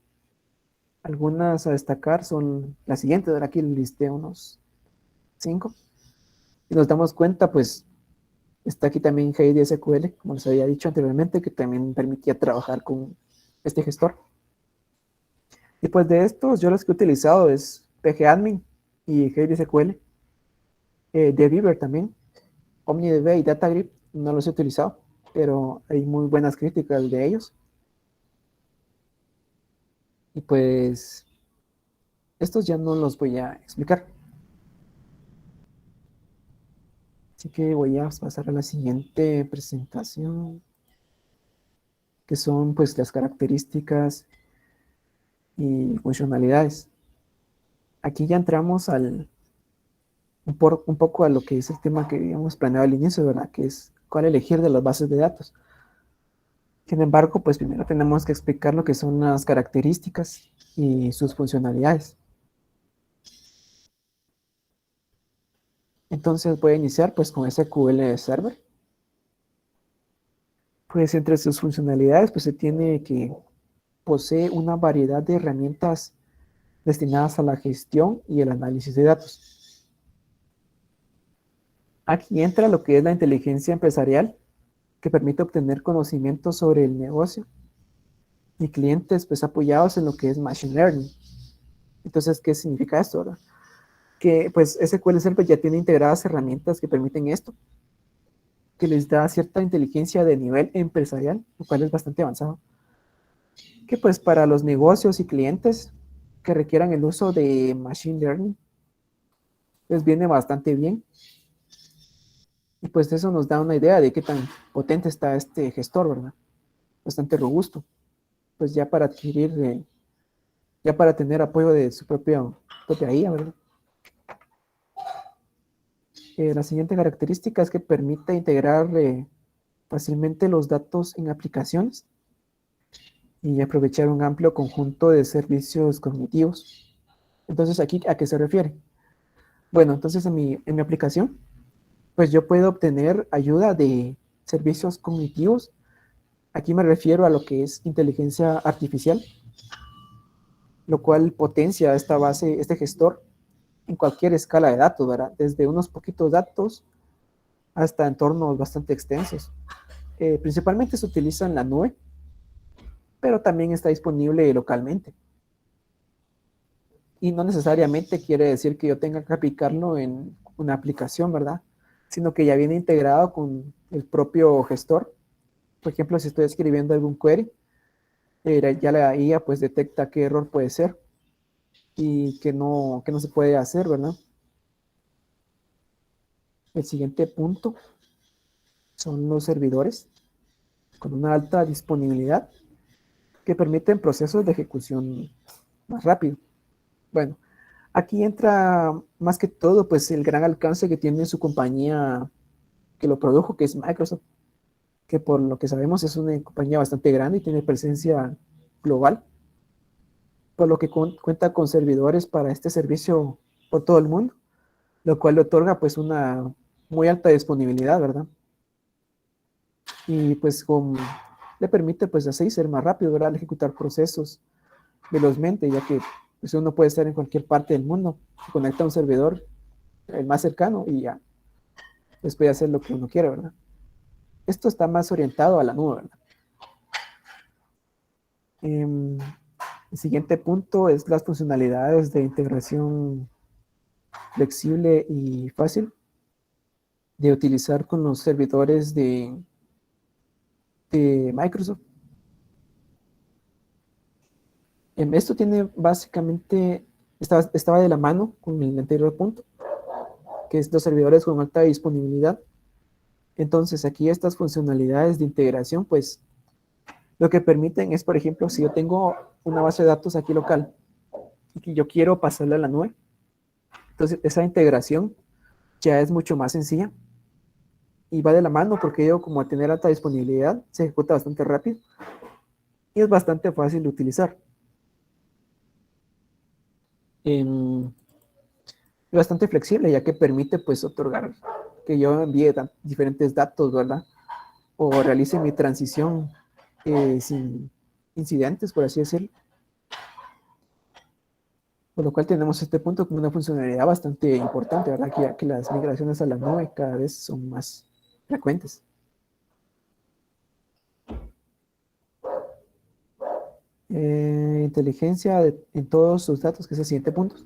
Algunas a destacar son las siguientes, aquí listé unos 5. Y nos damos cuenta, pues, está aquí también HeyDSQL, como les había dicho anteriormente, que también permitía trabajar con este gestor. Y pues de estos, yo los que he utilizado es pgadmin y HeyDSQL, DBeaver también, OmniDB y DataGrip, no los he utilizado, pero hay muy buenas críticas de ellos. Y pues estos ya no los voy a explicar. Así que voy a pasar a la siguiente presentación, que son pues las características y funcionalidades. Aquí ya entramos un poco a lo que es el tema que habíamos planeado al inicio, ¿verdad? Que es cuál elegir de las bases de datos. Sin embargo, pues primero tenemos que explicar lo que son las características y sus funcionalidades. Entonces voy a iniciar pues con SQL Server. Pues entre sus funcionalidades pues se tiene que posee una variedad de herramientas destinadas a la gestión y el análisis de datos. Aquí entra lo que es la inteligencia empresarial, que permite obtener conocimientos sobre el negocio y clientes pues apoyados en lo que es Machine Learning. Entonces, ¿qué significa esto, verdad? Que pues SQL Server ya tiene integradas herramientas que permiten esto, que les da cierta inteligencia de nivel empresarial, lo cual es bastante avanzado, que pues para los negocios y clientes que requieran el uso de Machine Learning, les viene bastante bien. Y pues eso nos da una idea de qué tan potente está este gestor, ¿verdad? Bastante robusto. Pues ya para adquirir, ya para tener apoyo de su propia IA, ¿verdad? La siguiente característica es que permite integrar fácilmente los datos en aplicaciones y aprovechar un amplio conjunto de servicios cognitivos. Entonces, ¿aquí a qué se refiere? Bueno, entonces en mi aplicación, pues yo puedo obtener ayuda de servicios cognitivos. Aquí me refiero a lo que es inteligencia artificial, lo cual potencia esta base, este gestor, en cualquier escala de datos, ¿verdad? Desde unos poquitos datos hasta entornos bastante extensos. Principalmente se utiliza en la nube, pero también está disponible localmente. Y no necesariamente quiere decir que yo tenga que aplicarlo en una aplicación, ¿verdad? Sino que ya viene integrado con el propio gestor. Por ejemplo, si estoy escribiendo algún query, ya la IA pues detecta qué error puede ser y que no se puede hacer, ¿verdad? El siguiente punto son los servidores con una alta disponibilidad que permiten procesos de ejecución más rápido. Bueno, aquí entra más que todo pues el gran alcance que tiene su compañía que lo produjo, que es Microsoft, que por lo que sabemos es una compañía bastante grande y tiene presencia global, por lo que cuenta con servidores para este servicio por todo el mundo, lo cual le otorga pues una muy alta disponibilidad, ¿verdad? Y pues le permite pues así ser más rápido, ¿verdad? Al ejecutar procesos velozmente, ya que pues, uno puede estar en cualquier parte del mundo, se conecta a un servidor el más cercano y ya, pues puede hacer lo que uno quiere, ¿verdad? Esto está más orientado a la nube, ¿verdad? El siguiente punto es las funcionalidades de integración flexible y fácil de utilizar con los servidores de Microsoft. Esto tiene básicamente, estaba de la mano con el anterior punto, que es los servidores con alta disponibilidad. Entonces aquí estas funcionalidades de integración, pues lo que permiten es, por ejemplo, si yo tengo una base de datos aquí local y que yo quiero pasarla a la nube, entonces esa integración ya es mucho más sencilla y va de la mano porque yo, como al tener alta disponibilidad, se ejecuta bastante rápido y es bastante fácil de utilizar. Bastante flexible, ya que permite pues otorgar que yo envíe diferentes datos, ¿verdad? O realice mi transición sin incidentes, por así decirlo. Por lo cual tenemos este punto como una funcionalidad bastante importante, ¿verdad? Que ya que las migraciones a la nube cada vez son más frecuentes. Inteligencia en todos sus datos, que es el siguiente punto.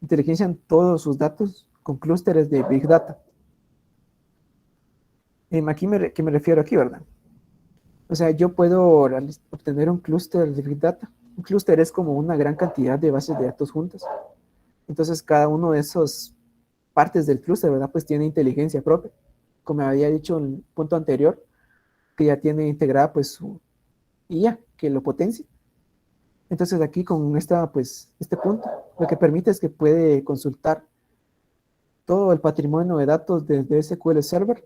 Inteligencia en todos sus datos con clústeres de Big Data. Aquí ¿qué me refiero aquí, verdad? O sea, yo puedo obtener un clúster de Big Data. Un clúster es como una gran cantidad de bases de datos juntas. Entonces, cada uno de esos partes del clúster, ¿verdad? Pues tiene inteligencia propia. Como había dicho en el punto anterior, que ya tiene integrada pues su IA, que lo potencia. Entonces, aquí con este punto, lo que permite es que puede consultar todo el patrimonio de datos desde SQL Server,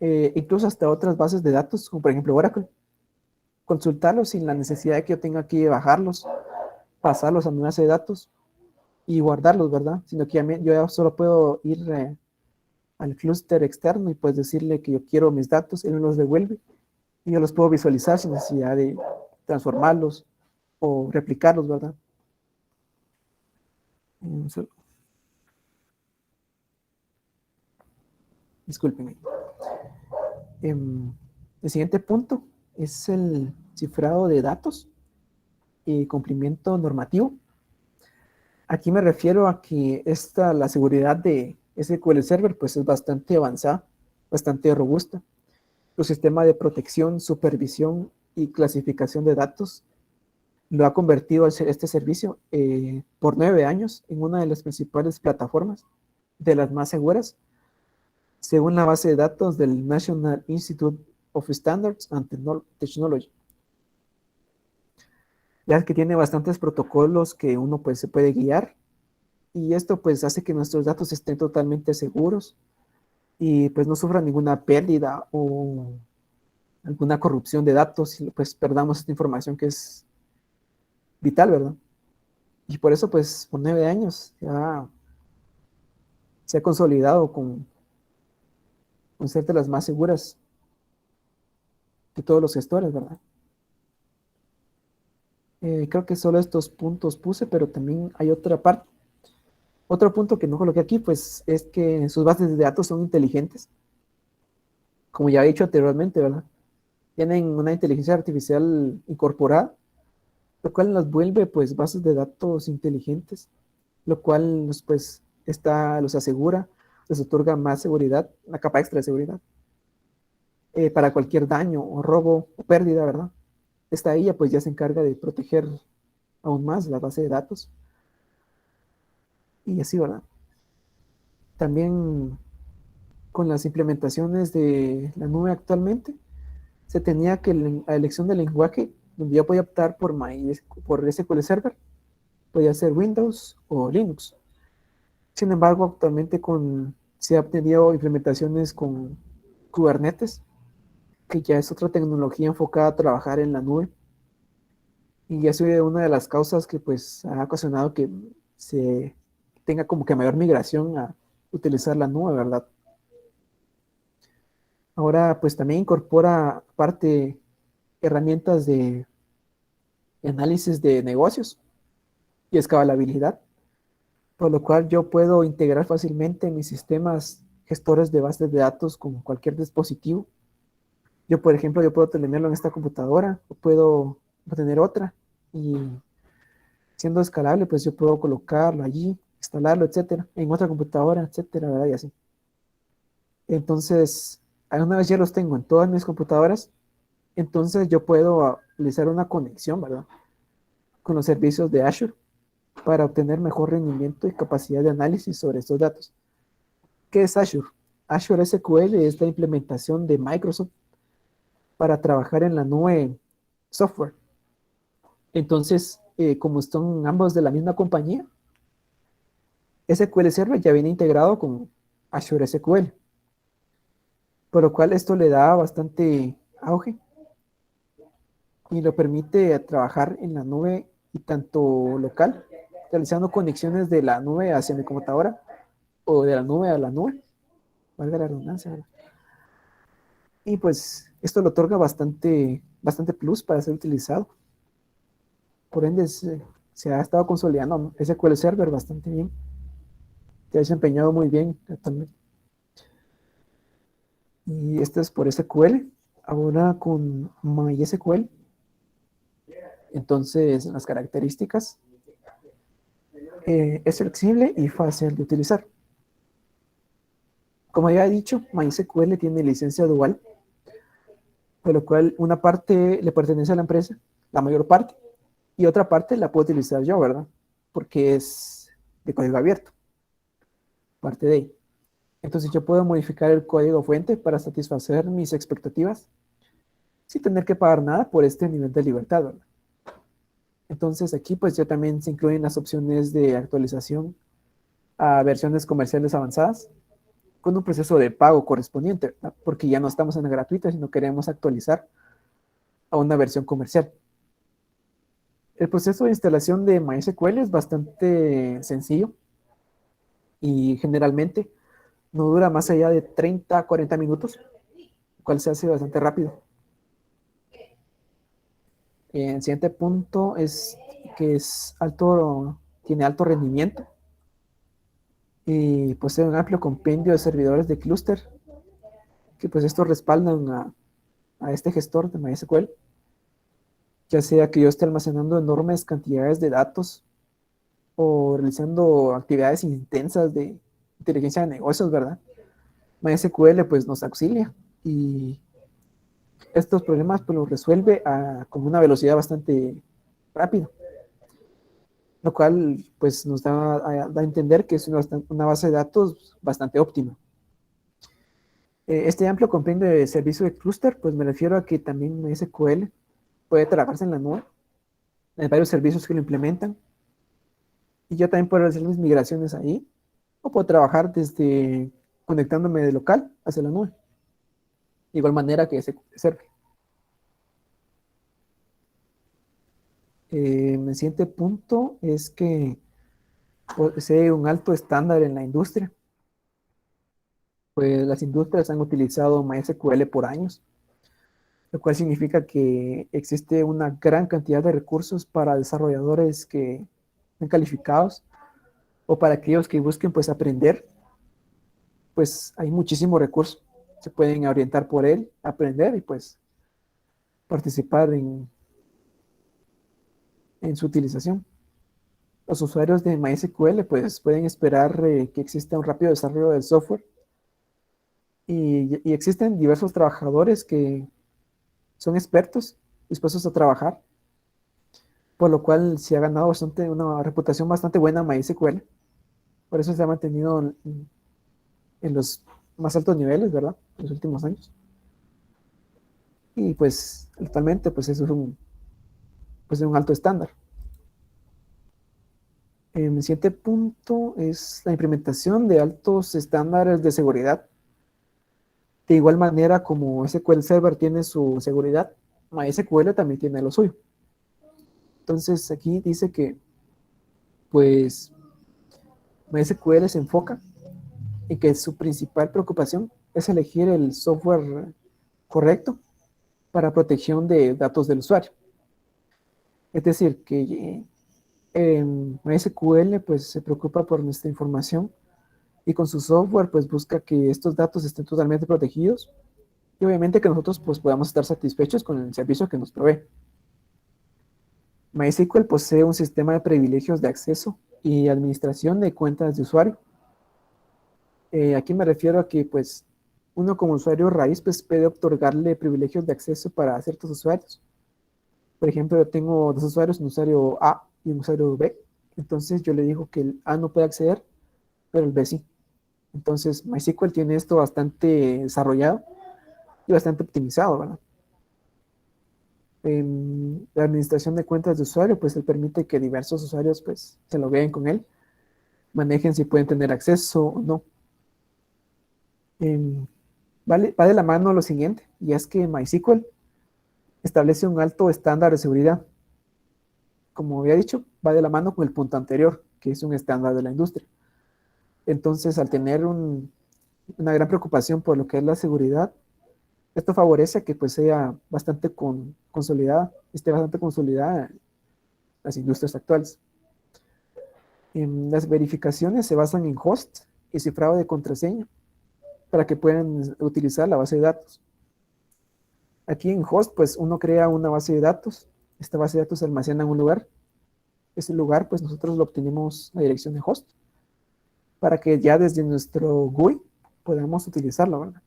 incluso hasta otras bases de datos, como por ejemplo Oracle. Consultarlos sin la necesidad de que yo tenga que bajarlos, pasarlos a mi base de datos y guardarlos, ¿verdad? Sino que yo ya solo puedo ir al clúster externo y pues decirle que yo quiero mis datos, él me los devuelve y yo los puedo visualizar sin necesidad de transformarlos o replicarlos, ¿verdad? Discúlpenme. El siguiente punto es el cifrado de datos y cumplimiento normativo. Aquí me refiero a que la seguridad de SQL Server pues es bastante avanzada, bastante robusta. Su sistema de protección, supervisión y clasificación de datos lo ha convertido este servicio por 9 años en una de las principales plataformas, de las más seguras, según la base de datos del National Institute of Standards and Technology. Ya que tiene bastantes protocolos que uno pues se puede guiar y esto pues hace que nuestros datos estén totalmente seguros y pues no sufran ninguna pérdida o alguna corrupción de datos y pues perdamos esta información que es vital, ¿verdad? Y por eso pues por 9 años ya se ha consolidado con ser de las más seguras de todos los gestores, ¿verdad? Creo que solo estos puntos puse, pero también hay otra parte. Otro punto que no coloqué aquí, pues, es que sus bases de datos son inteligentes. Como ya he dicho anteriormente, ¿verdad? Tienen una inteligencia artificial incorporada, lo cual las vuelve, pues, bases de datos inteligentes, lo cual, pues, los asegura, les otorga más seguridad, una capa extra de seguridad, para cualquier daño o robo o pérdida, ¿verdad? Esta IA, pues, ya se encarga de proteger aún más la base de datos. Y así, ¿verdad? También con las implementaciones de la nube actualmente, se tenía que la elección del lenguaje, donde yo podía optar por SQL Server, podía ser Windows o Linux. Sin embargo, actualmente se ha tenido implementaciones con Kubernetes, que ya es otra tecnología enfocada a trabajar en la nube. Y ha sido una de las causas que pues ha ocasionado que se tenga como que mayor migración a utilizar la nube, ¿verdad? Ahora pues también incorpora aparte herramientas de análisis de negocios y escalabilidad. por lo cual yo puedo integrar fácilmente mis sistemas gestores de bases de datos con cualquier dispositivo. Yo, por ejemplo, yo puedo tenerlo en esta computadora, o puedo tener otra, y siendo escalable, pues yo puedo colocarlo allí, instalarlo, etcétera, en otra computadora, etcétera, ¿verdad? Y así. Entonces, una vez ya los tengo en todas mis computadoras, entonces yo puedo realizar una conexión, ¿verdad? Con los servicios de Azure para obtener mejor rendimiento y capacidad de análisis sobre estos datos. ¿Qué es Azure? Azure SQL es la implementación de Microsoft para trabajar en la nube software. Entonces, como están ambos de la misma compañía, SQL Server ya viene integrado con Azure SQL, por lo cual esto le da bastante auge y lo permite trabajar en la nube y tanto local, realizando conexiones de la nube hacia mi computadora o de la nube a la nube, valga la redundancia, ¿verdad? Y pues esto le otorga bastante plus para ser utilizado. Por ende, se ha estado consolidando SQL Server bastante bien. Se ha desempeñado muy bien también. Y esto es por SQL. Ahora con MySQL. Entonces, las características. Es flexible y fácil de utilizar. Como ya he dicho, MySQL tiene licencia dual, por lo cual una parte le pertenece a la empresa, la mayor parte, y otra parte la puedo utilizar yo, ¿verdad? Porque es de código abierto, parte de ahí. Entonces yo puedo modificar el código fuente para satisfacer mis expectativas sin tener que pagar nada por este nivel de libertad, ¿verdad? Entonces aquí pues ya también se incluyen las opciones de actualización a versiones comerciales avanzadas con un proceso de pago correspondiente, ¿verdad? Porque ya no estamos en la gratuita, sino queremos actualizar a una versión comercial. El proceso de instalación de MySQL es bastante sencillo y generalmente no dura más allá de 30 a 40 minutos, lo cual se hace bastante rápido. El siguiente punto es que tiene alto rendimiento y posee un amplio compendio de servidores de clúster que pues estos respaldan a este gestor de MySQL, ya sea que yo esté almacenando enormes cantidades de datos o realizando actividades intensas de inteligencia de negocios, ¿verdad? MySQL pues nos auxilia y estos problemas pues los resuelve con una velocidad bastante rápida, lo cual pues nos da a entender que es una base de datos bastante óptima. Este amplio compendio de servicio de clúster, pues me refiero a que también MySQL puede trabajarse en la nube. Hay varios servicios que lo implementan. Y yo también puedo hacer mis migraciones ahí. O puedo trabajar desde conectándome de local hacia la nube. De igual manera que SQL Server. El siguiente punto es que posee un alto estándar en la industria. Pues las industrias han utilizado MySQL por años, lo cual significa que existe una gran cantidad de recursos para desarrolladores que están calificados o para aquellos que busquen pues aprender, pues hay muchísimo recurso. Se pueden orientar por él, aprender y pues participar en su utilización. Los usuarios de MySQL pues pueden esperar que exista un rápido desarrollo del software y existen diversos trabajadores que son expertos, dispuestos a trabajar, por lo cual se ha ganado una reputación bastante buena MySQL. Por eso se ha mantenido en los más altos niveles, ¿verdad? En los últimos años. Y pues actualmente pues eso es un alto estándar. El siguiente punto es la implementación de altos estándares de seguridad. De igual manera como SQL Server tiene su seguridad, MySQL también tiene lo suyo. Entonces aquí dice que pues MySQL se enfoca en que su principal preocupación es elegir el software correcto para protección de datos del usuario. Es decir, que MySQL pues se preocupa por nuestra información y con su software pues busca que estos datos estén totalmente protegidos y obviamente que nosotros pues podamos estar satisfechos con el servicio que nos provee. MySQL posee un sistema de privilegios de acceso y administración de cuentas de usuario. Aquí me refiero a que pues uno como usuario raíz pues puede otorgarle privilegios de acceso para ciertos usuarios. Por ejemplo, yo tengo dos usuarios, un usuario A y un usuario B. Entonces yo le digo que el A no puede acceder, pero el B sí. Entonces MySQL tiene esto bastante desarrollado y bastante optimizado, ¿verdad? La administración de cuentas de usuario, pues él permite que diversos usuarios pues se logueen con él, manejen si pueden tener acceso o no. Va de la mano lo siguiente, y es que MySQL establece un alto estándar de seguridad. Como había dicho, va de la mano con el punto anterior, que es un estándar de la industria. Entonces, al tener una gran preocupación por lo que es la seguridad, esto favorece que pues sea bastante consolidada, esté bastante consolidada en las industrias actuales. Las verificaciones se basan en host y cifrado de contraseña para que puedan utilizar la base de datos. Aquí en host, pues uno crea una base de datos. Esta base de datos se almacena en un lugar. Ese lugar, pues nosotros lo obtenemos la dirección de host para que ya desde nuestro GUI podamos utilizarlo, ¿verdad?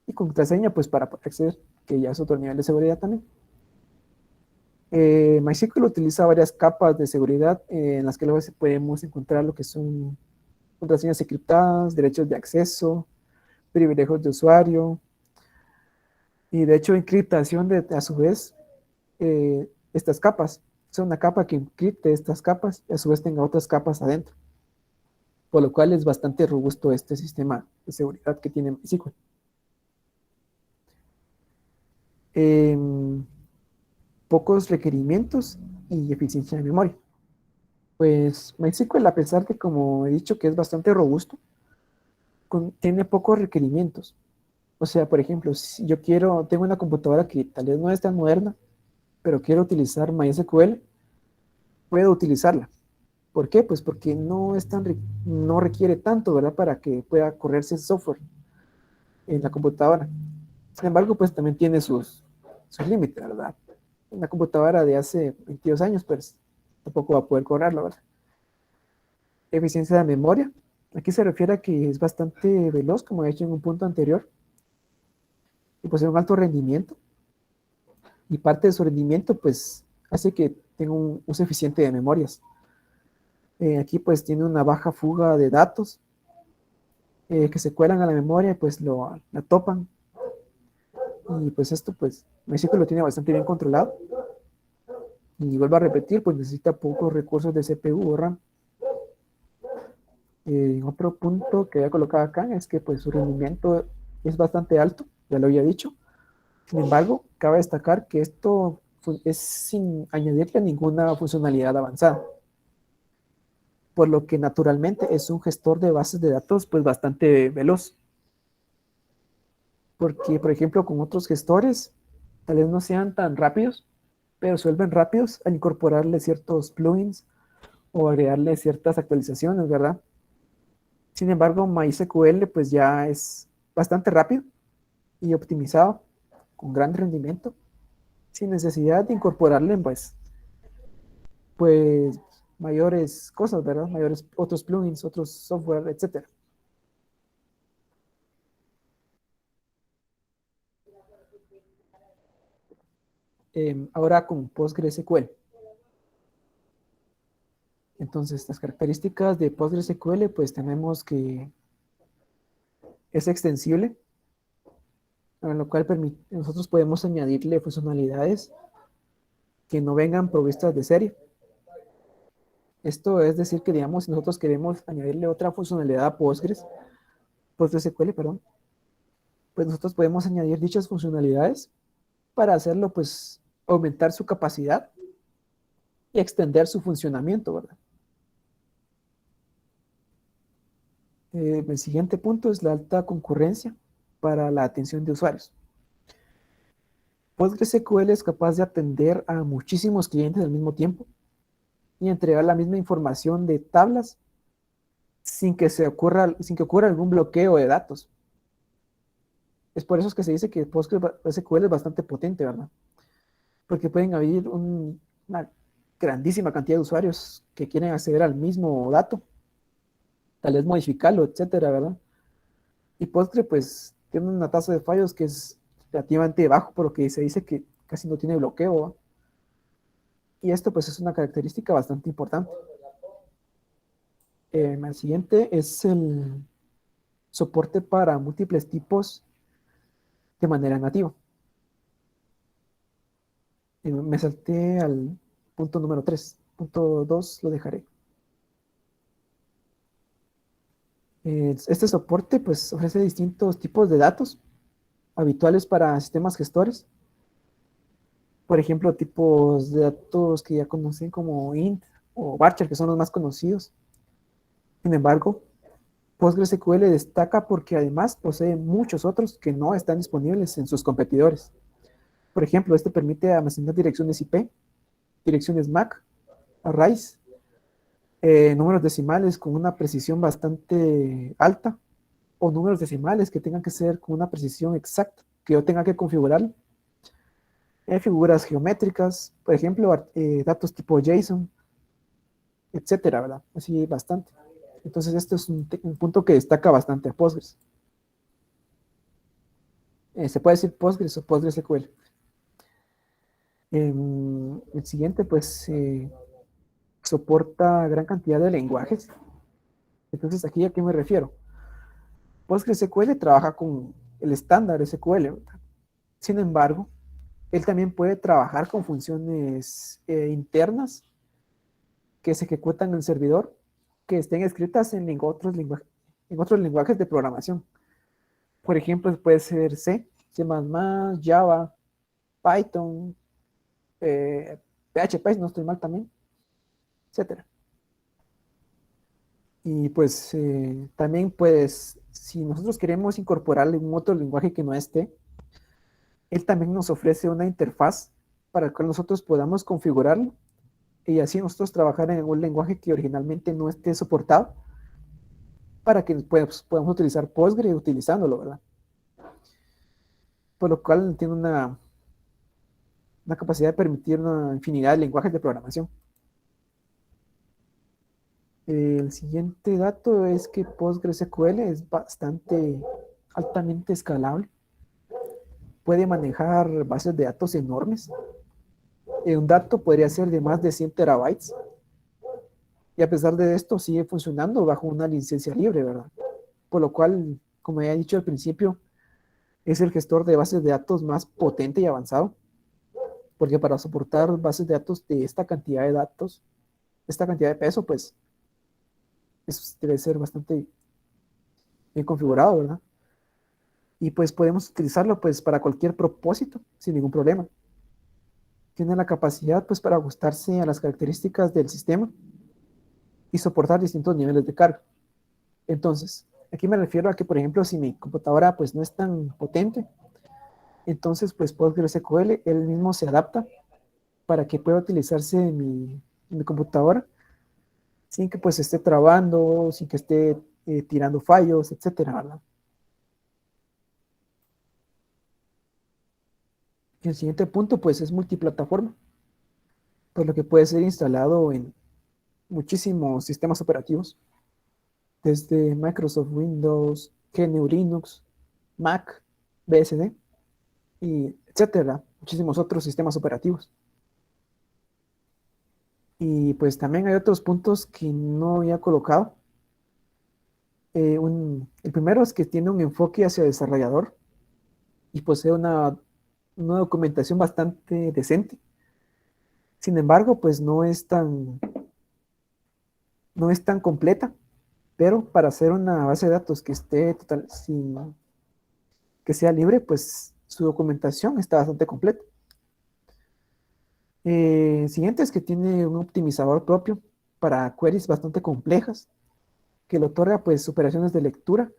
Y contraseña, pues para poder acceder, que ya es otro nivel de seguridad también. MySQL utiliza varias capas de seguridad en las que luego podemos encontrar lo que son contraseñas encriptadas, derechos de acceso, privilegios de usuario, y de hecho encriptación a su vez estas capas. Es una capa que encripte estas capas y a su vez tenga otras capas adentro. Por lo cual es bastante robusto este sistema de seguridad que tiene MySQL. Pocos requerimientos y eficiencia de memoria. Pues MySQL, a pesar de, como he dicho, que es bastante robusto, tiene pocos requerimientos. O sea, por ejemplo, si yo tengo una computadora que tal vez no es tan moderna, pero quiero utilizar MySQL, puedo utilizarla. ¿Por qué? Pues porque no requiere tanto, ¿verdad? Para que pueda correrse el software en la computadora. Sin embargo, pues también tiene sus límites, ¿verdad? Una computadora de hace 22 años, pues tampoco va a poder correrlo, ¿verdad? Eficiencia de memoria. Aquí se refiere a que es bastante veloz, como he hecho en un punto anterior, y posee un alto rendimiento. Y parte de su rendimiento, pues, hace que tenga un uso eficiente de memorias. Aquí, pues, tiene una baja fuga de datos que se cuelan a la memoria y, pues, la topan. Y, pues, esto, pues, MySQL lo tiene bastante bien controlado. Y vuelvo a repetir, pues, necesita pocos recursos de CPU o RAM. Otro punto que voy a colocar acá es que, pues, su rendimiento es bastante alto, ya lo había dicho. Sin embargo, cabe destacar que esto es sin añadirle ninguna funcionalidad avanzada, por lo que naturalmente es un gestor de bases de datos pues bastante veloz. Porque, por ejemplo, con otros gestores, tal vez no sean tan rápidos, pero suelven rápidos al incorporarle ciertos plugins o agregarle ciertas actualizaciones, ¿verdad? Sin embargo, MySQL pues ya es bastante rápido y optimizado, con gran rendimiento, sin necesidad de incorporarle pues mayores cosas, ¿verdad? Mayores otros plugins, otros software, etcétera. Ahora con PostgreSQL. Entonces, las características de PostgreSQL, pues tenemos que es extensible, a lo cual nosotros podemos añadirle funcionalidades que no vengan provistas de serie. Esto es decir que, digamos, si nosotros queremos añadirle otra funcionalidad a PostgreSQL, perdón, pues nosotros podemos añadir dichas funcionalidades para hacerlo, pues, aumentar su capacidad y extender su funcionamiento, ¿verdad? El siguiente punto es la alta concurrencia para la atención de usuarios. PostgreSQL es capaz de atender a muchísimos clientes al mismo tiempo y entregar la misma información de tablas sin que ocurra algún bloqueo de datos. Es por eso es que se dice que PostgreSQL es bastante potente, ¿verdad? Porque pueden haber una grandísima cantidad de usuarios que quieren acceder al mismo dato, tal vez modificarlo, etcétera, ¿verdad? Y Postgre, pues, tiene una tasa de fallos que es relativamente bajo, por lo que se dice que casi no tiene bloqueo, ¿va? Y esto, pues, es una característica bastante importante. El siguiente es el soporte para múltiples tipos de manera nativa. Me salté al punto número 3. Punto 2 lo dejaré. Este soporte, pues, ofrece distintos tipos de datos habituales para sistemas gestores. Por ejemplo, tipos de datos que ya conocen como int o varchar, que son los más conocidos. Sin embargo, PostgreSQL destaca porque además posee muchos otros que no están disponibles en sus competidores. Por ejemplo, este permite almacenar direcciones IP, direcciones MAC, arrays, números decimales con una precisión bastante alta, o números decimales que tengan que ser con una precisión exacta, que yo tenga que configurar. Figuras geométricas, por ejemplo, datos tipo JSON, etcétera, ¿verdad? Así bastante. Entonces, esto es un punto que destaca bastante a Postgres. Se puede decir Postgres o PostgreSQL. El siguiente, pues, soporta gran cantidad de lenguajes. Entonces, ¿aquí a qué me refiero? PostgreSQL trabaja con el estándar SQL, ¿verdad? Sin embargo, él también puede trabajar con funciones internas que se ejecutan en el servidor, que estén escritas en otros lenguajes de programación. Por ejemplo, puede ser C, C++, Java, Python, PHP, si no estoy mal también, etcétera. Y pues también, pues, si nosotros queremos incorporarle un otro lenguaje que no esté, él también nos ofrece una interfaz para que nosotros podamos configurarlo y así nosotros trabajar en un lenguaje que originalmente no esté soportado para que pues, podamos utilizar Postgre utilizándolo, ¿verdad? Por lo cual tiene una capacidad de permitir una infinidad de lenguajes de programación. El siguiente dato es que PostgreSQL es bastante altamente escalable. Puede manejar bases de datos enormes. Un dato podría ser de más de 100 terabytes. Y a pesar de esto, sigue funcionando bajo una licencia libre, ¿verdad? Por lo cual, como ya he dicho al principio, es el gestor de bases de datos más potente y avanzado. Porque para soportar bases de datos de esta cantidad de datos, esta cantidad de peso, pues eso debe ser bastante bien configurado, ¿verdad? Y pues podemos utilizarlo pues para cualquier propósito sin ningún problema. Tiene la capacidad pues para ajustarse a las características del sistema y soportar distintos niveles de carga. Entonces, aquí me refiero a que, por ejemplo, si mi computadora pues no es tan potente, entonces pues PostgreSQL él mismo se adapta para que pueda utilizarse en mi computadora sin que pues esté trabando, sin que esté tirando fallos, etcétera, ¿verdad? Y el siguiente punto pues es multiplataforma, por lo que puede ser instalado en muchísimos sistemas operativos, desde Microsoft Windows, GNU Linux, Mac, BSD, y etcétera, muchísimos otros sistemas operativos. Y pues también hay otros puntos que no había colocado. El primero es que tiene un enfoque hacia el desarrollador y posee una documentación bastante decente. Sin embargo, pues no es tan completa, pero para hacer una base de datos que esté que sea libre, pues su documentación está bastante completa. Siguiente es que tiene un optimizador propio para queries bastante complejas, que le otorga pues operaciones de lectura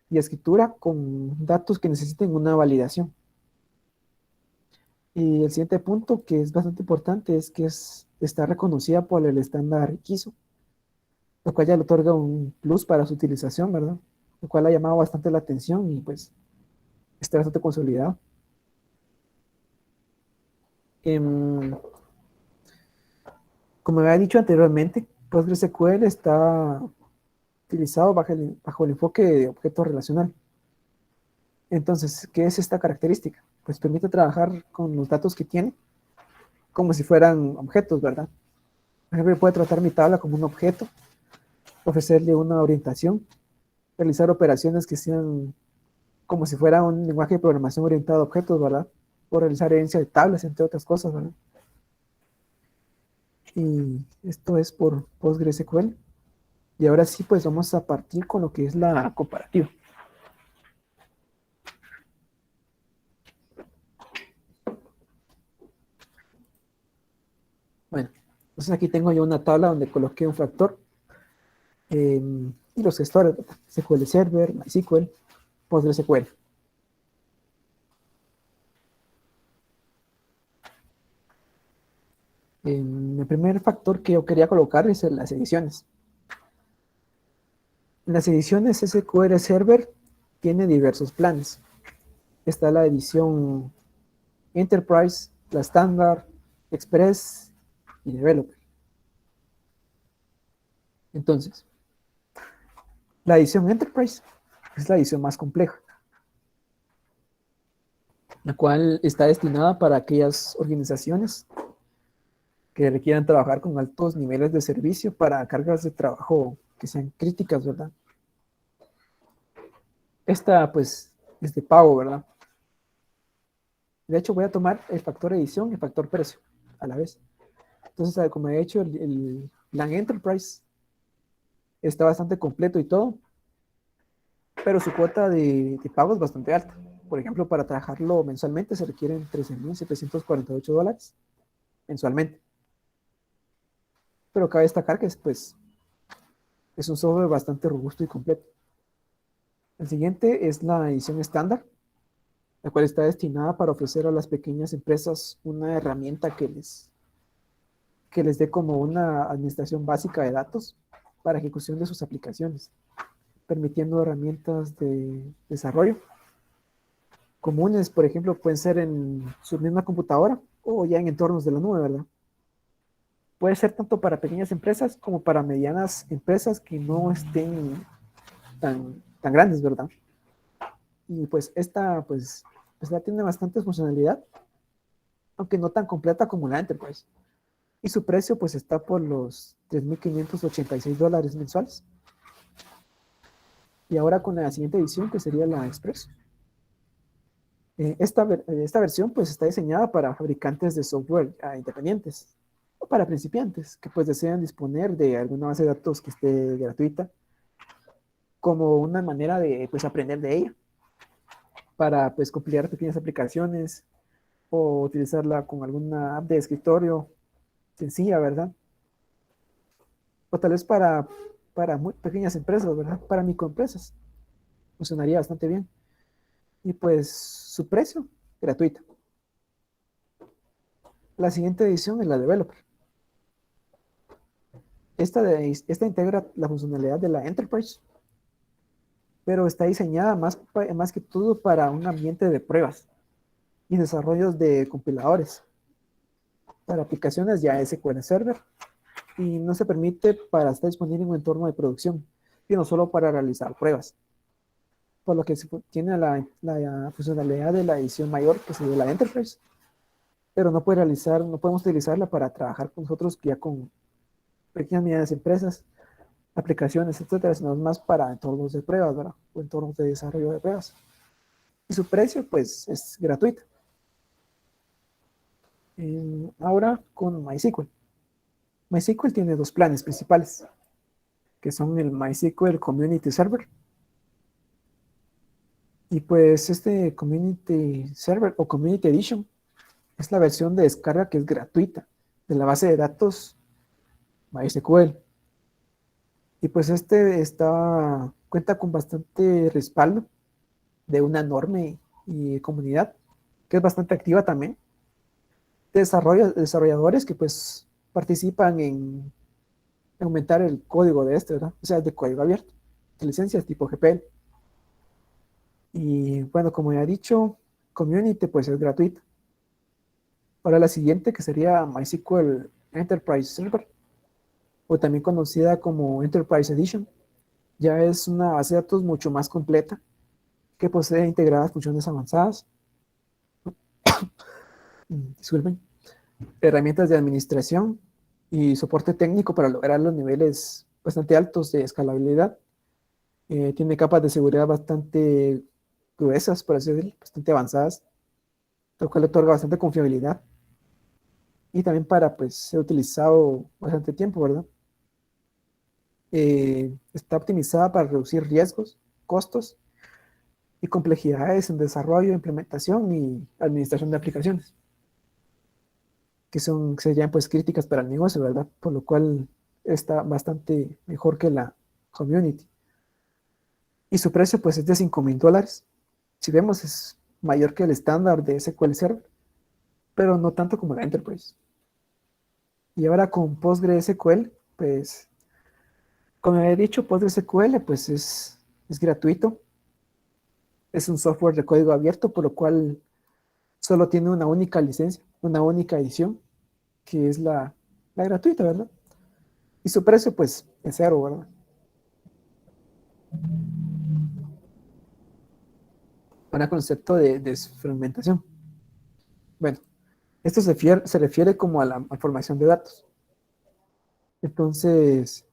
y escritura con datos que necesiten una validación. Y el siguiente punto, que es bastante importante, es que está reconocida por el estándar ISO, lo cual ya le otorga un plus para su utilización, ¿verdad? Lo cual ha llamado bastante la atención y pues está bastante consolidado. Como había dicho anteriormente, PostgreSQL está utilizado bajo el enfoque de objeto relacional. Entonces, ¿qué es esta característica? Pues permite trabajar con los datos que tiene como si fueran objetos, ¿verdad? Por ejemplo, puede tratar mi tabla como un objeto, ofrecerle una orientación, realizar operaciones que sean como si fuera un lenguaje de programación orientado a objetos, ¿verdad? O realizar herencia de tablas, entre otras cosas, ¿verdad? Y esto es por PostgreSQL. Y ahora sí, pues vamos a partir con lo que es la comparativa. Bueno, entonces aquí tengo yo una tabla donde coloqué un factor y los gestores, ¿verdad? SQL Server, MySQL, PostgreSQL. El primer factor que yo quería colocar es en las ediciones. En las ediciones SQL Server tiene diversos planes. Está la edición Enterprise, la Standard, Express y Developer. Entonces, la edición Enterprise es la edición más compleja, la cual está destinada para aquellas organizaciones que requieran trabajar con altos niveles de servicio para cargas de trabajo que sean críticas, ¿verdad? Esta, pues, es de pago, ¿verdad? De hecho, voy a tomar el factor edición y el factor precio a la vez. Entonces, como he hecho, el plan Enterprise está bastante completo y todo, pero su cuota de pago es bastante alta. Por ejemplo, para trabajarlo mensualmente se requieren $13,748 mensualmente. Pero cabe destacar que pues, es un software bastante robusto y completo. El siguiente es la edición estándar, la cual está destinada para ofrecer a las pequeñas empresas una herramienta que les dé como una administración básica de datos para ejecución de sus aplicaciones, permitiendo herramientas de desarrollo comunes, por ejemplo, pueden ser en su misma computadora o ya en entornos de la nube, ¿verdad? Puede ser tanto para pequeñas empresas como para medianas empresas que no estén tan grandes, ¿verdad? Y pues esta, pues ya tiene bastante funcionalidad, aunque no tan completa como la Enterprise. Y su precio pues está por los $3,586 mensuales. Y ahora con la siguiente edición, que sería la Express. Esta versión pues está diseñada para fabricantes de software independientes o para principiantes que pues desean disponer de alguna base de datos que esté gratuita como una manera de pues aprender de ella para pues compilar pequeñas aplicaciones o utilizarla con alguna app de escritorio sencilla, ¿verdad? O tal vez para muy pequeñas empresas, ¿verdad? Para microempresas. Funcionaría bastante bien. Y pues su precio, gratuito. La siguiente edición es la Developer. Esta integra la funcionalidad de la Enterprise, pero está diseñada más que todo para un ambiente de pruebas y desarrollos de compiladores para aplicaciones ya SQL Server y no se permite para estar disponible en un entorno de producción, sino solo para realizar pruebas. Por lo que tiene la funcionalidad de la edición mayor, que sería la Enterprise, pero no podemos utilizarla para trabajar con nosotros ya con pequeñas y medianas empresas, aplicaciones, etcétera, sino más para entornos de pruebas, ¿verdad? O entornos de desarrollo de pruebas. Y su precio, pues, es gratuito. Ahora con MySQL. MySQL tiene dos planes principales, que son el MySQL Community Server. Y pues este Community Server o Community Edition es la versión de descarga que es gratuita de la base de datos MySQL. Y pues cuenta con bastante respaldo de una enorme comunidad que es bastante activa también. Desarrolladores que pues participan en aumentar el código de este, ¿verdad? O sea, de código abierto, de licencias tipo GPL. Y bueno, como ya he dicho, Community pues es gratuito. Ahora la siguiente, que sería MySQL Enterprise Server, o también conocida como Enterprise Edition, ya es una base de datos mucho más completa, que posee integradas funciones avanzadas, disculpen, herramientas de administración y soporte técnico para lograr los niveles bastante altos de escalabilidad. Tiene capas de seguridad bastante gruesas, por así decirlo, bastante avanzadas, lo cual le otorga bastante confiabilidad y también para pues ser utilizado bastante tiempo, ¿verdad? Está optimizada para reducir riesgos, costos y complejidades en desarrollo, implementación y administración de aplicaciones, que serían pues críticas para el negocio, ¿verdad? Por lo cual está bastante mejor que la Community. Y su precio pues es de $5,000. Si vemos es mayor que el estándar de SQL Server, pero no tanto como la Enterprise. Y ahora con PostgreSQL, pues como he dicho, PostgreSQL pues es gratuito, es un software de código abierto, por lo cual solo tiene una única licencia, una única edición, que es la gratuita, ¿verdad? Y su precio pues es cero, ¿verdad? Para concepto de desfragmentación. Bueno, esto se refiere como a la formación de datos. Entonces,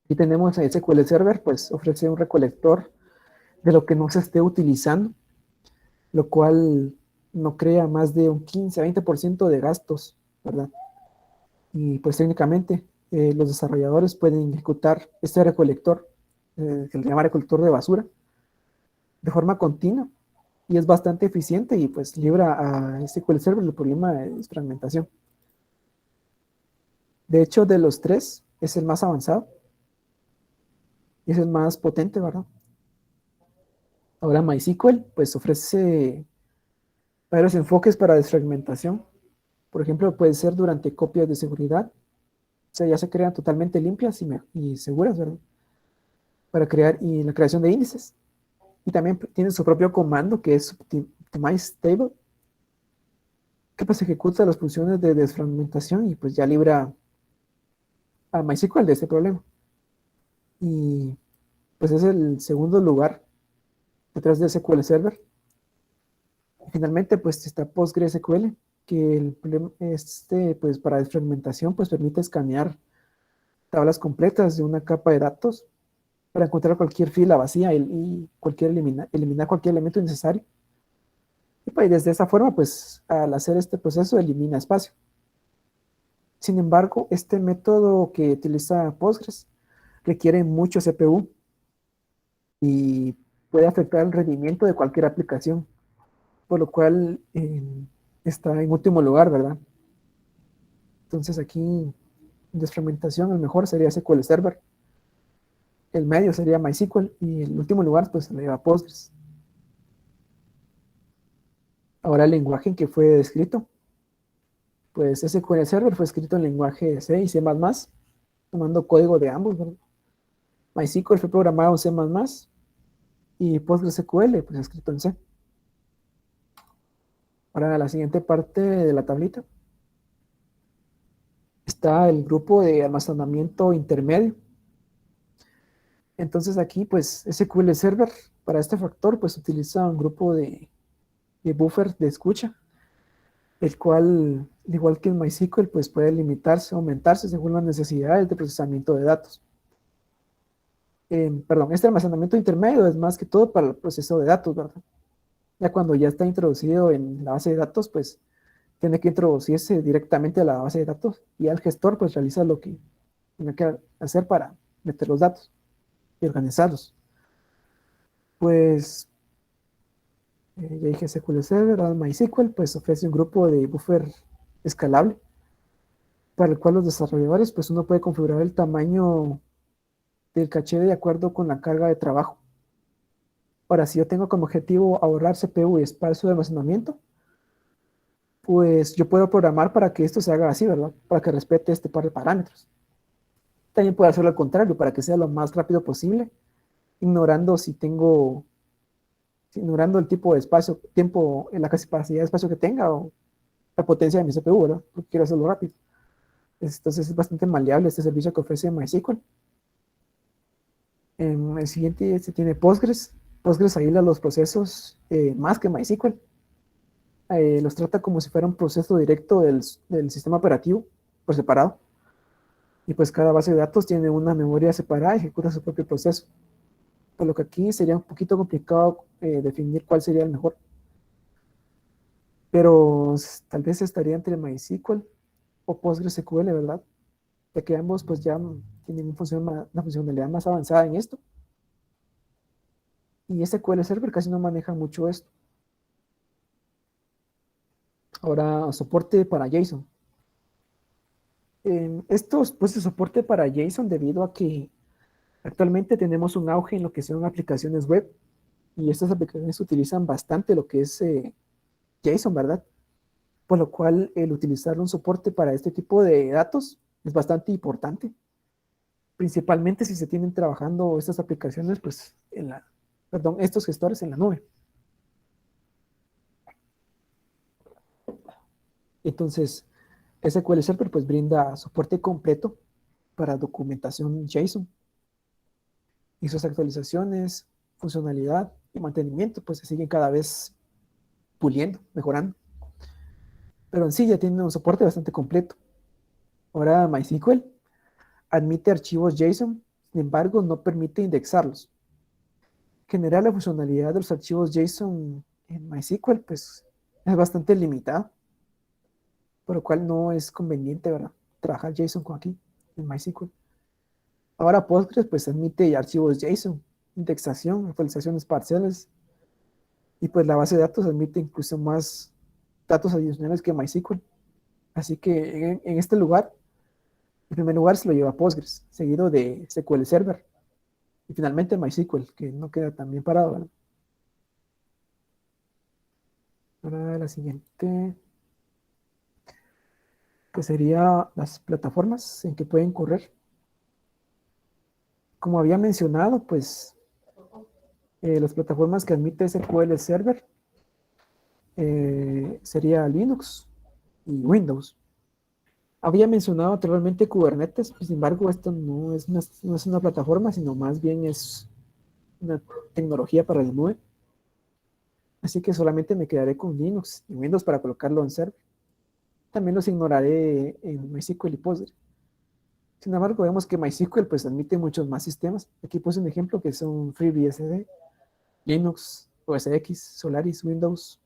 aquí tenemos a SQL Server, pues ofrece un recolector de lo que no se esté utilizando, lo cual no crea más de un 15 a 20% de gastos, ¿verdad? Y pues técnicamente los desarrolladores pueden ejecutar este recolector, que se llama recolector de basura, de forma continua y es bastante eficiente y pues libra a SQL Server el problema de fragmentación. De hecho, de los tres es el más avanzado y es el más potente, ¿verdad? Ahora MySQL pues ofrece varios enfoques para desfragmentación. Por ejemplo, puede ser durante copias de seguridad, o sea, ya se crean totalmente limpias y seguras, ¿verdad? Para crear y la creación de índices. Y también tiene su propio comando que es optimize table, que pues ejecuta las funciones de desfragmentación y pues ya libra a MySQL de este problema. Y pues es el segundo lugar detrás de SQL Server. Y finalmente pues está PostgreSQL, que el problema pues para desfragmentación pues permite escanear tablas completas de una capa de datos para encontrar cualquier fila vacía y eliminar cualquier elemento innecesario. Y pues, desde esa forma, pues al hacer este proceso elimina espacio. Sin embargo, este método que utiliza Postgres requiere mucho CPU y puede afectar el rendimiento de cualquier aplicación, por lo cual está en último lugar, ¿verdad? Entonces aquí en desfragmentación el mejor sería SQL Server, el medio sería MySQL y el último lugar pues se le lleva Postgres. Ahora el lenguaje en que fue descrito, pues SQL Server fue escrito en lenguaje C y C++, tomando código de ambos, ¿verdad? MySQL fue programado en C++ y PostgreSQL pues escrito en C. Ahora la siguiente parte de la tablita está el grupo de almacenamiento intermedio. Entonces aquí pues SQL Server para este factor pues utiliza un grupo de buffer de escucha, el cual, al igual que en MySQL, pues puede limitarse o aumentarse según las necesidades de procesamiento de datos. Perdón, este almacenamiento intermedio es más que todo para el proceso de datos, ¿verdad? Ya cuando ya está introducido en la base de datos, pues tiene que introducirse directamente a la base de datos y el gestor pues realiza lo que tiene que hacer para meter los datos y organizarlos. Pues ya dije SQL Server, MySQL, pues ofrece un grupo de buffer escalable para el cual los desarrolladores, pues uno puede configurar el tamaño del caché de acuerdo con la carga de trabajo. Ahora, si yo tengo como objetivo ahorrar CPU y espacio de almacenamiento, pues yo puedo programar para que esto se haga así, ¿verdad? Para que respete este par de parámetros. También puedo hacerlo al contrario, para que sea lo más rápido posible, ignorando ignorando el tipo de espacio, tiempo, en la capacidad de espacio que tenga o la potencia de mi CPU, ¿verdad? Porque quiero hacerlo rápido. Entonces es bastante maleable este servicio que ofrece MySQL. En el siguiente se tiene Postgres. Postgres aísla los procesos más que MySQL. Los trata como si fuera un proceso directo del sistema operativo por separado. Y pues cada base de datos tiene una memoria separada y ejecuta su propio proceso. Por lo que aquí sería un poquito complicado definir cuál sería el mejor. Pero tal vez estaría entre MySQL o PostgreSQL, ¿verdad? Ya que ambos pues ya tienen una funcionalidad más avanzada en esto. Y SQL Server casi no maneja mucho esto. Ahora, soporte para JSON. Estos pues de soporte para JSON debido a que actualmente tenemos un auge en lo que son aplicaciones web y estas aplicaciones utilizan bastante lo que es JSON, ¿verdad? Por lo cual el utilizar un soporte para este tipo de datos es bastante importante, principalmente si se tienen trabajando estas aplicaciones, pues estos gestores en la nube. Entonces, SQL Server pues brinda soporte completo para documentación JSON y sus actualizaciones, funcionalidad y mantenimiento pues se siguen cada vez puliendo, mejorando. Pero en sí ya tiene un soporte bastante completo. Ahora MySQL admite archivos JSON, sin embargo no permite indexarlos. En general la funcionalidad de los archivos JSON en MySQL pues es bastante limitada, por lo cual no es conveniente, ¿verdad?, trabajar JSON con aquí en MySQL. Ahora Postgres pues admite archivos JSON, indexación, actualizaciones parciales, y pues la base de datos admite incluso más datos adicionales que MySQL. Así que en este lugar, en primer lugar se lo lleva Postgres, seguido de SQL Server, y finalmente MySQL, que no queda tan bien parado, ¿verdad? Ahora la siguiente, que sería las plataformas en que pueden correr. Como había mencionado, pues las plataformas que admite SQL Server sería Linux y Windows. Había mencionado anteriormente Kubernetes, sin embargo, esto no es una plataforma, sino más bien es una tecnología para la nube. Así que solamente me quedaré con Linux y Windows para colocarlo en server. También los ignoraré en MySQL y Postgres. Sin embargo, vemos que MySQL pues admite muchos más sistemas. Aquí puse un ejemplo que son FreeBSD, Linux, OS X, Solaris, Windows.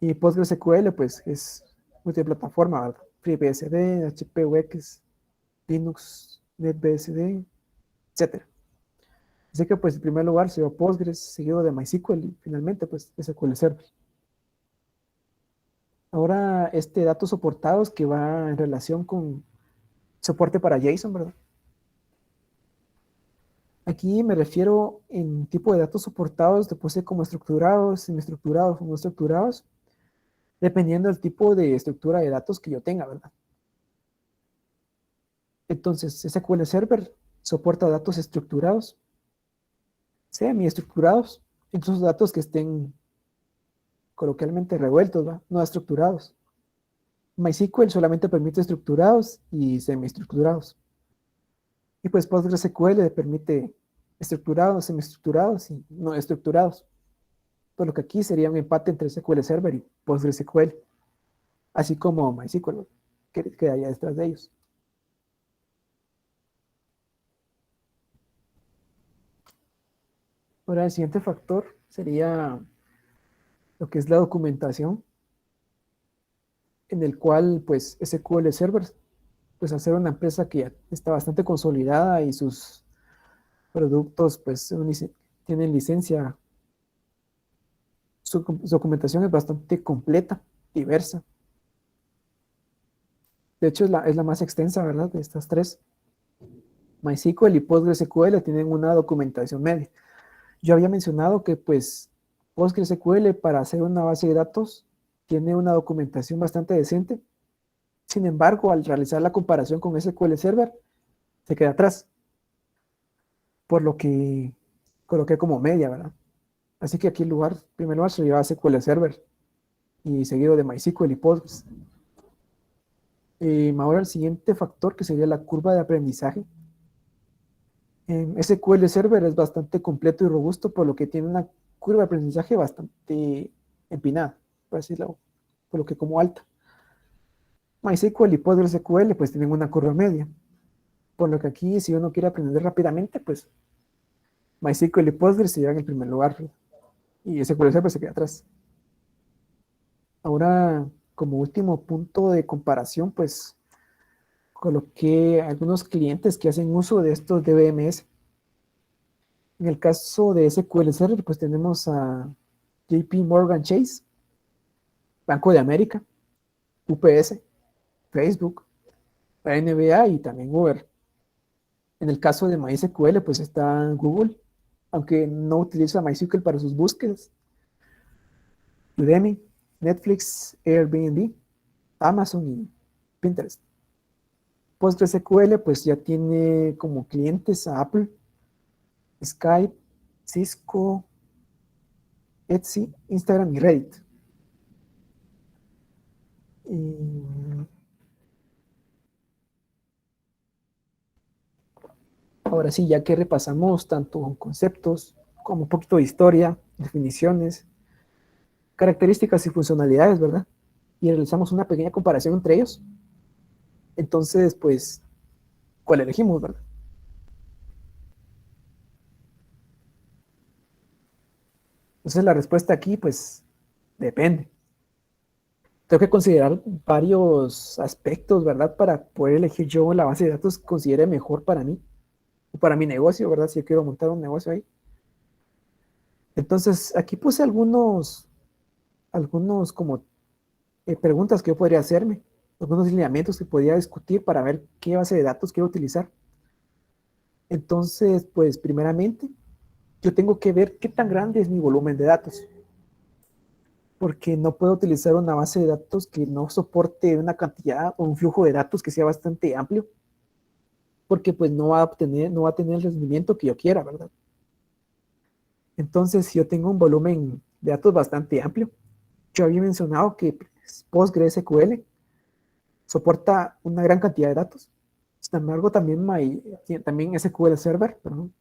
Y PostgreSQL pues es multiplataforma, ¿verdad? FreeBSD, HP UX, Linux, NetBSD, etc. Así que pues en primer lugar se dio Postgres, seguido de MySQL y finalmente pues SQL Server. Ahora datos soportados que va en relación con soporte para JSON, ¿verdad? Aquí me refiero en tipo de datos soportados, te puse como estructurados, semiestructurados o no estructurados, dependiendo del tipo de estructura de datos que yo tenga, ¿verdad? Entonces, SQL Server soporta datos estructurados, semiestructurados, incluso datos que estén coloquialmente revueltos, ¿va?, no estructurados. MySQL solamente permite estructurados y semiestructurados. Y pues PostgreSQL permite estructurados, semiestructurados y no estructurados. Por lo que aquí sería un empate entre SQL Server y PostgreSQL, así como MySQL, que quedaría detrás de ellos. Ahora el siguiente factor sería lo que es la documentación, en el cual pues SQL Server, pues al ser una empresa que ya está bastante consolidada y sus productos pues tienen licencia, su documentación es bastante completa, diversa. De hecho es la más extensa, ¿verdad?, de estas tres. MySQL y PostgreSQL tienen una documentación media. Yo había mencionado que pues PostgreSQL para hacer una base de datos tiene una documentación bastante decente. Sin embargo, al realizar la comparación con SQL Server, se queda atrás, por lo que coloqué como media, ¿verdad? Así que aquí en primer lugar se lleva SQL Server y seguido de MySQL y Postgres. Ahora el siguiente factor, que sería la curva de aprendizaje. SQL Server es bastante completo y robusto, por lo que tiene una curva de aprendizaje bastante empinada, por decirlo, por lo que como alta. MySQL y PostgreSQL pues tienen una curva media, por lo que aquí si uno quiere aprender rápidamente, pues MySQL y Postgres se llevan en primer lugar, ¿verdad? Y SQL Server se queda atrás. Ahora, como último punto de comparación, pues coloqué algunos clientes que hacen uso de estos DBMS. En el caso de SQL Server, pues tenemos a JP Morgan Chase, Banco de América, UPS, Facebook, la NBA y también Uber. En el caso de MySQL, pues está Google, aunque no utiliza MySQL para sus búsquedas. Udemy, Netflix, Airbnb, Amazon y Pinterest. PostgreSQL pues ya tiene como clientes a Apple, Skype, Cisco, Etsy, Instagram y Reddit. Y ahora sí, ya que repasamos tanto conceptos como un poquito de historia, definiciones, características y funcionalidades, ¿verdad? Y realizamos una pequeña comparación entre ellos. Entonces, pues, ¿cuál elegimos, verdad? Entonces la respuesta aquí, pues, depende. Tengo que considerar varios aspectos, ¿verdad? Para poder elegir yo la base de datos que considere mejor para mí o para mi negocio, ¿verdad? Si yo quiero montar un negocio ahí. Entonces, aquí puse algunos como preguntas que yo podría hacerme, algunos lineamientos que podría discutir para ver qué base de datos quiero utilizar. Entonces, pues, primeramente, yo tengo que ver qué tan grande es mi volumen de datos, porque no puedo utilizar una base de datos que no soporte una cantidad o un flujo de datos que sea bastante amplio, porque pues no va a tener el rendimiento que yo quiera, ¿verdad? Entonces, si yo tengo un volumen de datos bastante amplio, yo había mencionado que PostgreSQL soporta una gran cantidad de datos. Sin embargo, también SQL Server, perdón.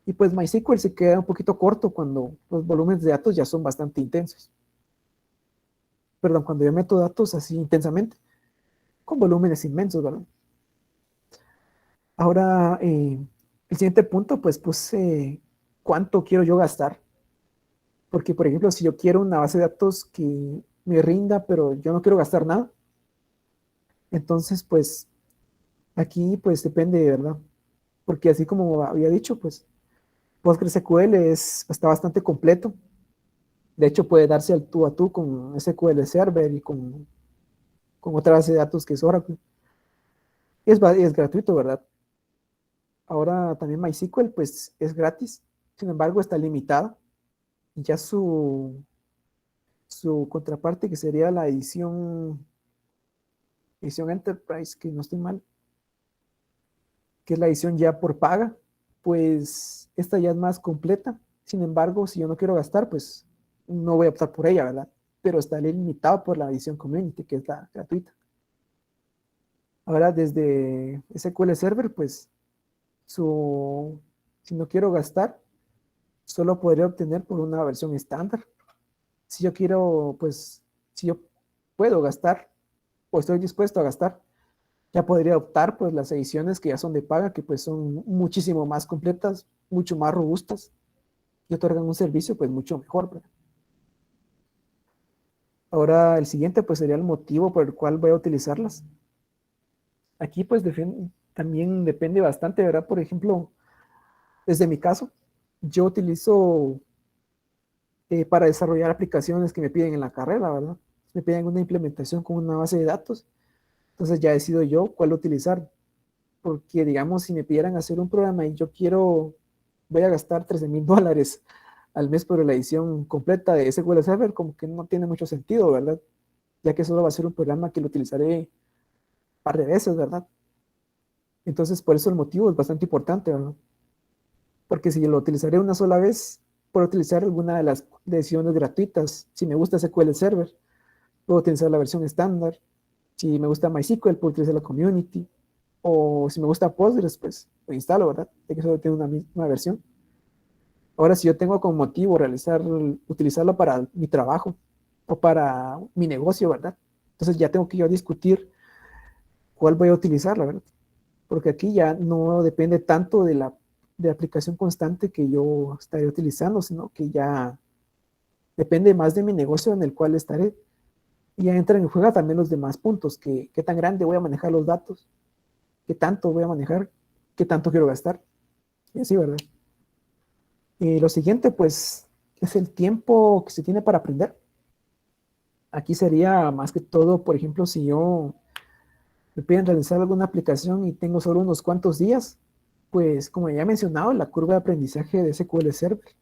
Y pues MySQL se queda un poquito corto cuando los volúmenes de datos ya son bastante intensos. Perdón, cuando yo meto datos así intensamente, con volúmenes inmensos, ¿verdad? Ahora, el siguiente punto, pues puse cuánto quiero yo gastar. Porque, por ejemplo, si yo quiero una base de datos que me rinda, pero yo no quiero gastar nada, entonces, pues, aquí, pues, depende, ¿verdad? Porque así como había dicho, pues, PostgreSQL está bastante completo. De hecho, puede darse al tú a tú con SQL Server y con otra base de datos que es Oracle. Es gratuito, ¿verdad? Ahora también MySQL, pues, es gratis. Sin embargo, está limitada. Y ya su contraparte, que sería la edición Enterprise, que no estoy mal, que es la edición ya por paga, pues esta ya es más completa. Sin embargo, si yo no quiero gastar, pues no voy a optar por ella, ¿verdad? Pero está limitado por la edición Community, que es la gratuita. Ahora, desde SQL Server, pues si no quiero gastar, solo podría obtener por una versión estándar. Si yo quiero, pues, si yo puedo gastar o estoy dispuesto a gastar, ya podría optar por las ediciones que ya son de paga, que pues son muchísimo más completas, mucho más robustas y otorgan un servicio pues mucho mejor, ¿verdad? Ahora el siguiente pues sería el motivo por el cual voy a utilizarlas. Aquí pues también depende bastante, ¿verdad? Por ejemplo, desde mi caso, yo utilizo para desarrollar aplicaciones que me piden en la carrera, ¿verdad? Me piden una implementación con una base de datos, entonces ya decido yo cuál utilizar, porque digamos, si me pidieran hacer un programa y yo voy a gastar $13,000 al mes por la edición completa de SQL Server, como que no tiene mucho sentido, ¿verdad? Ya que solo va a ser un programa que lo utilizaré un par de veces, ¿verdad? Entonces, por eso el motivo es bastante importante, ¿verdad? Porque si lo utilizaré una sola vez, puedo utilizar alguna de las ediciones gratuitas. Si me gusta SQL Server, puedo utilizar la versión estándar. Si me gusta MySQL, puedo utilizar la Community. O si me gusta Postgres, pues lo instalo, ¿verdad? Ya que solo tiene una misma versión. Ahora, si yo tengo como motivo utilizarlo para mi trabajo o para mi negocio, ¿verdad? Entonces ya tengo que yo discutir cuál voy a utilizar, la verdad. Porque aquí ya no depende tanto de la aplicación constante que yo estaré utilizando, sino que ya depende más de mi negocio en el cual estaré. Y ya entran en juego también los demás puntos, que qué tan grande voy a manejar los datos, qué tanto voy a manejar, qué tanto quiero gastar, y así, ¿verdad? Y lo siguiente, pues, es el tiempo que se tiene para aprender. Aquí sería más que todo, por ejemplo, si yo me piden realizar alguna aplicación y tengo solo unos cuantos días, pues como ya he mencionado, la curva de aprendizaje de SQL Server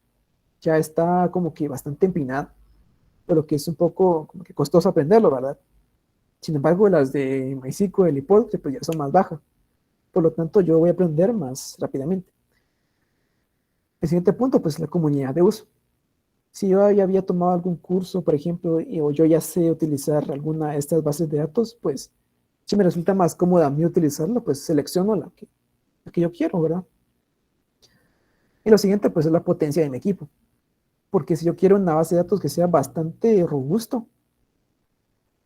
ya está como que bastante empinada, pero que es un poco como que costoso aprenderlo, ¿verdad? Sin embargo, las de MySQL y Postgre pues ya son más bajas, por lo tanto yo voy a aprender más rápidamente. El siguiente punto, pues la comunidad de uso. Si yo ya había tomado algún curso, por ejemplo, o yo ya sé utilizar alguna de estas bases de datos, pues si me resulta más cómoda a mí utilizarla, pues selecciono la que yo quiero, ¿verdad? Y lo siguiente, pues es la potencia de mi equipo. Porque si yo quiero una base de datos que sea bastante robusto,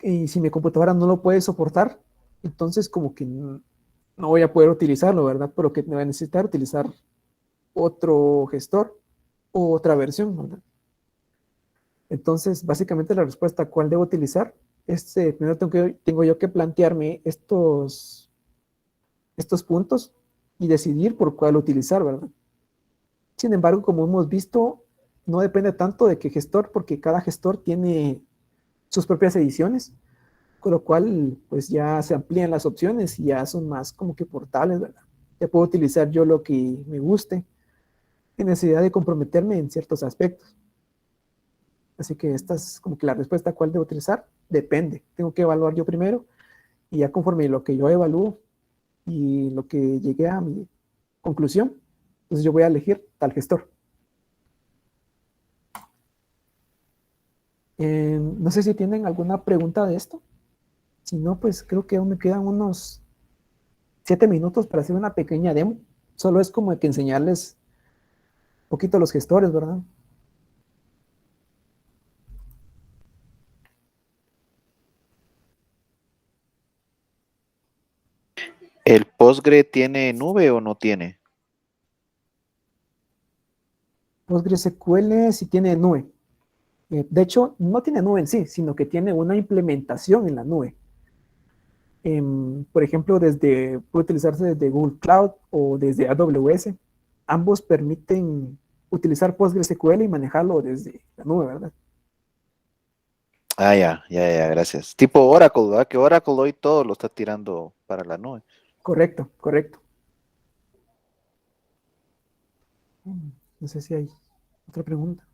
y si mi computadora no lo puede soportar, entonces como que no voy a poder utilizarlo, ¿verdad? Pero que me va a necesitar utilizar otro gestor o otra versión, ¿verdad? Entonces, básicamente la respuesta a cuál debo utilizar, primero tengo yo que plantearme estos puntos y decidir por cuál utilizar, ¿verdad? Sin embargo, como hemos visto, no depende tanto de qué gestor, porque cada gestor tiene sus propias ediciones, con lo cual pues ya se amplían las opciones y ya son más como que portables, ¿verdad? Ya puedo utilizar yo lo que me guste, sin necesidad de comprometerme en ciertos aspectos. Así que esta es como que la respuesta a cuál debo utilizar, depende. Tengo que evaluar yo primero y ya conforme lo que yo evalúo y lo que llegue a mi conclusión, entonces yo voy a elegir tal gestor. No sé si tienen alguna pregunta de esto. Si no, pues creo que aún me quedan unos 7 minutos para hacer una pequeña demo. Solo es como que enseñarles un poquito a los gestores, ¿verdad? ¿El Postgre tiene nube o no tiene? PostgreSQL sí tiene nube. De hecho, no tiene nube en sí, sino que tiene una implementación en la nube. Por ejemplo, puede utilizarse desde Google Cloud o desde AWS. Ambos permiten utilizar PostgreSQL y manejarlo desde la nube, ¿verdad? Ah, ya, gracias. Tipo Oracle, ¿verdad? Que Oracle hoy todo lo está tirando para la nube. Correcto, correcto. No sé si hay otra pregunta.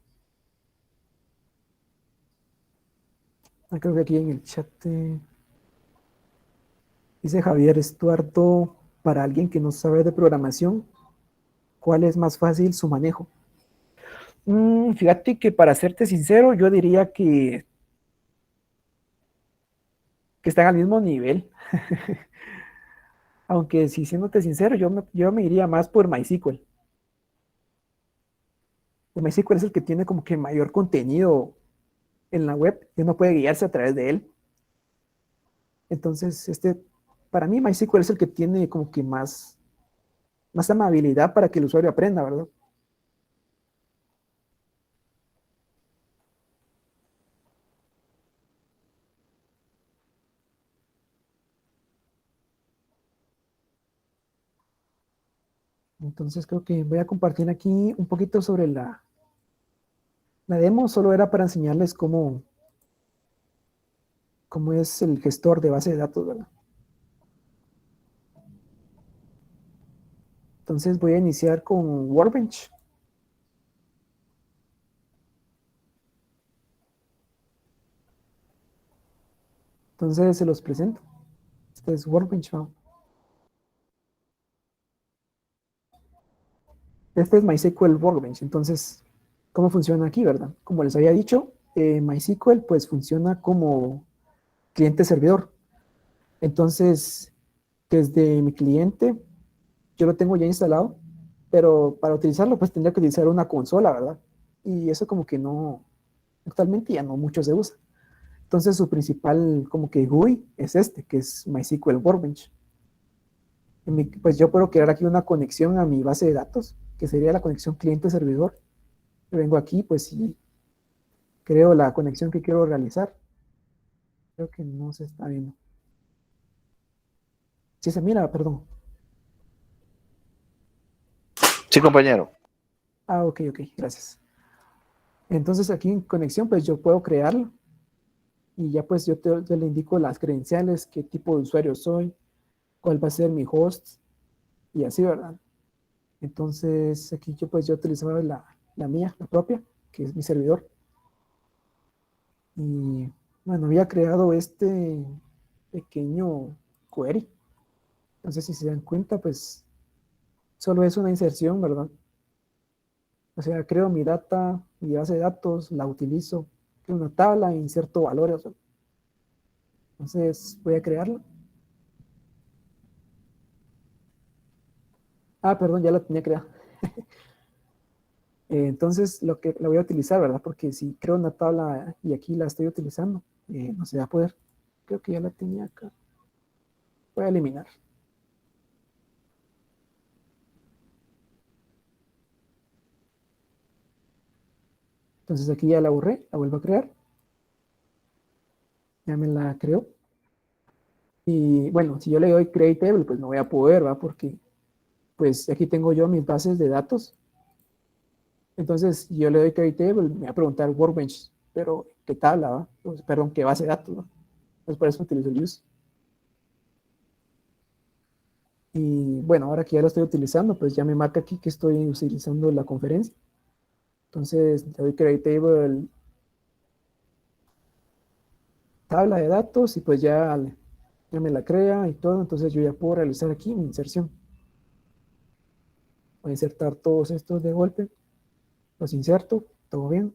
Creo que aquí en el chat dice Javier Estuardo, para alguien que no sabe de programación, ¿cuál es más fácil su manejo? Fíjate que para serte sincero, yo diría que están al mismo nivel. Aunque si siéndote sincero, yo me iría más por MySQL. El MySQL es el que tiene como que mayor contenido en la web y uno puede guiarse a través de él. Entonces, para mí MySQL es el que tiene como que más amabilidad para que el usuario aprenda, ¿verdad? Entonces creo que voy a compartir aquí un poquito sobre la demo, solo era para enseñarles cómo es el gestor de base de datos, ¿verdad? Entonces voy a iniciar con Workbench. Entonces se los presento. Este es Workbench. ¿No? Este es MySQL Workbench. Entonces, ¿cómo funciona aquí, verdad? Como les había dicho, MySQL pues funciona como cliente-servidor. Entonces, desde mi cliente, yo lo tengo ya instalado, pero para utilizarlo pues tendría que utilizar una consola, ¿verdad? Y eso como que no, actualmente ya no mucho se usa. Entonces su principal como que GUI es este, que es MySQL Workbench. Pues yo puedo crear aquí una conexión a mi base de datos, que sería la conexión cliente-servidor. Yo vengo aquí, pues y creo la conexión que quiero realizar. Creo que no se está viendo. Sí se mira, perdón. Sí, compañero. Ah, ok, gracias. Entonces aquí en conexión, pues yo puedo crearlo y ya pues yo le indico las credenciales, qué tipo de usuario soy, cuál va a ser mi host y así, ¿verdad? Entonces aquí yo utilizaba la mía, la propia, que es mi servidor. Y bueno, había creado este pequeño query. No sé si se dan cuenta, pues solo es una inserción, ¿verdad? O sea, creo mi data, mi base de datos, la utilizo, creo una tabla e inserto valores. Entonces voy a crearla. Ah, perdón, ya la tenía creada. Entonces lo que la voy a utilizar, ¿verdad? Porque si creo una tabla y aquí la estoy utilizando, no se va a poder. Creo que ya la tenía acá. Voy a eliminar. Entonces aquí ya la borré, la vuelvo a crear. Ya me la creó. Y bueno, si yo le doy create table, pues no voy a poder, ¿va? Porque pues aquí tengo yo mis bases de datos. Entonces, si yo le doy create table, me va a preguntar Workbench, pero ¿qué tabla, va? Pues, perdón, ¿qué base de datos, va? Entonces, por eso utilizo el use. Y bueno, ahora que ya lo estoy utilizando, pues ya me marca aquí que estoy utilizando la conferencia. Entonces, le doy create table, tabla de datos, y pues ya me la crea y todo. Entonces, yo ya puedo realizar aquí mi inserción. Voy a insertar todos estos de golpe. Los inserto, todo bien.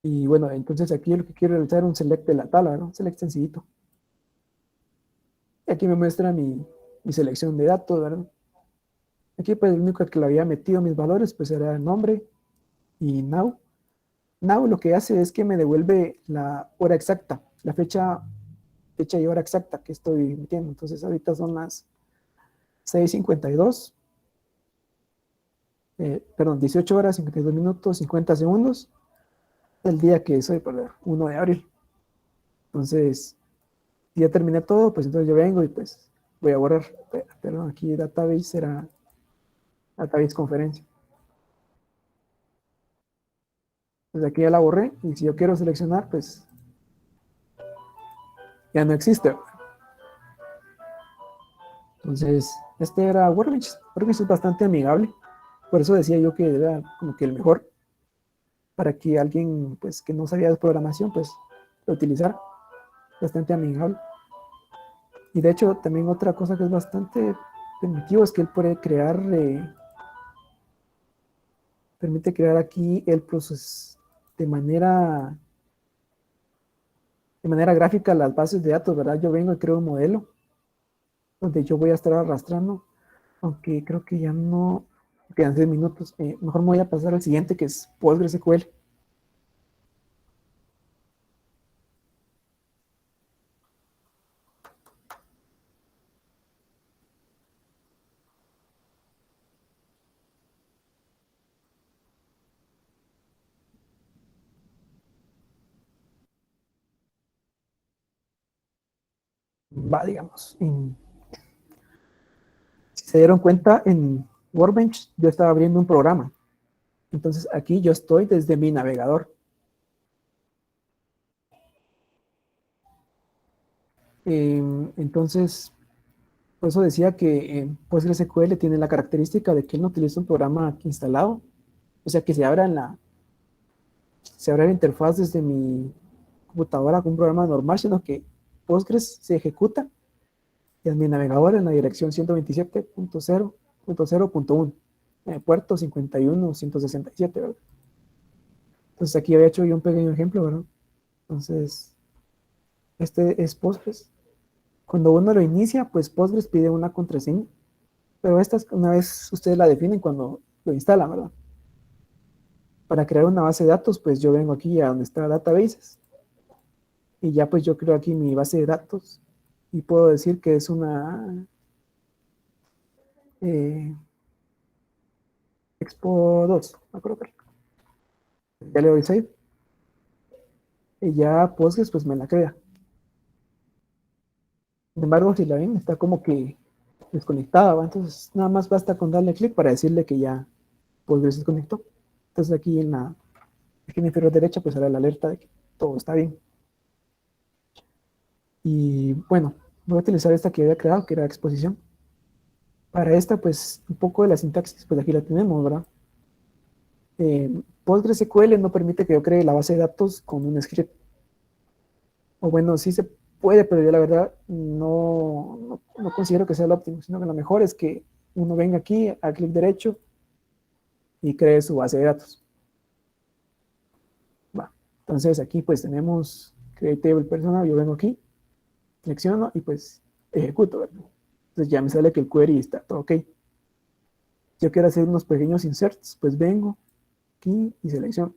Y bueno, entonces aquí lo que quiero realizar es un select de la tabla, ¿no? Un select sencillito. Y aquí me muestra mi selección de datos, ¿verdad? Aquí pues el único que le había metido mis valores pues era el nombre y now. Now lo que hace es que me devuelve la hora exacta, la fecha y hora exacta que estoy metiendo. Entonces ahorita son las 6:52, perdón, 18 horas, 52 minutos, 50 segundos, el día que soy, por 1 de abril. Entonces, ya terminé todo, pues entonces yo vengo y pues voy a borrar, perdón, aquí database era database conferencia. Pues aquí ya la borré y si yo quiero seleccionar, pues ya no existe. Entonces, este era Workbench. Workbench es bastante amigable. Por eso decía yo que era como que el mejor para que alguien pues que no sabía de programación pues lo utilizara. Bastante amigable. Y de hecho, también otra cosa que es bastante primitivo es que él puede crear, permite crear aquí el proceso de manera gráfica las bases de datos, ¿verdad? Yo vengo y creo un modelo donde yo voy a estar arrastrando, aunque creo que ya no quedan 6 minutos. Mejor me voy a pasar al siguiente que es PostgreSQL. Va, digamos. Si se dieron cuenta, en Workbench yo estaba abriendo un programa. Entonces aquí yo estoy desde mi navegador. Entonces, por eso decía que PostgreSQL tiene la característica de que él no utiliza un programa instalado. O sea, que se abra la interfaz desde mi computadora con un programa normal, sino que Postgres se ejecuta en mi navegador en la dirección 127.0.0.1, en el puerto 51.167, ¿verdad? Entonces aquí había hecho yo un pequeño ejemplo, ¿verdad? Entonces, este es Postgres. Cuando uno lo inicia, pues Postgres pide una contraseña, pero esta una vez ustedes la definen cuando lo instalan, ¿verdad? Para crear una base de datos, pues yo vengo aquí a donde está Databases, y ya pues yo creo aquí mi base de datos, y puedo decir que es una Expo 2, no creo que ya le doy save, y ya Postgres pues me la crea. Sin embargo, si la ven, está como que desconectada, ¿va? Entonces nada más basta con darle clic para decirle que ya Postgres se desconectó. Entonces aquí en la esquina inferior derecha pues sale la alerta de que todo está bien. Y bueno, voy a utilizar esta que había creado, que era exposición. Para esta pues un poco de la sintaxis, pues aquí la tenemos, ¿verdad? PostgreSQL no permite que yo cree la base de datos con un script. O bueno, sí se puede, pero yo la verdad no considero que sea lo óptimo, sino que lo mejor es que uno venga aquí, a clic derecho y cree su base de datos. Va. Entonces aquí pues tenemos create table persona, yo vengo aquí, selecciono y pues ejecuto, ¿verdad? Entonces ya me sale que el query está todo ok. Si yo quiero hacer unos pequeños inserts, pues vengo aquí y selecciono.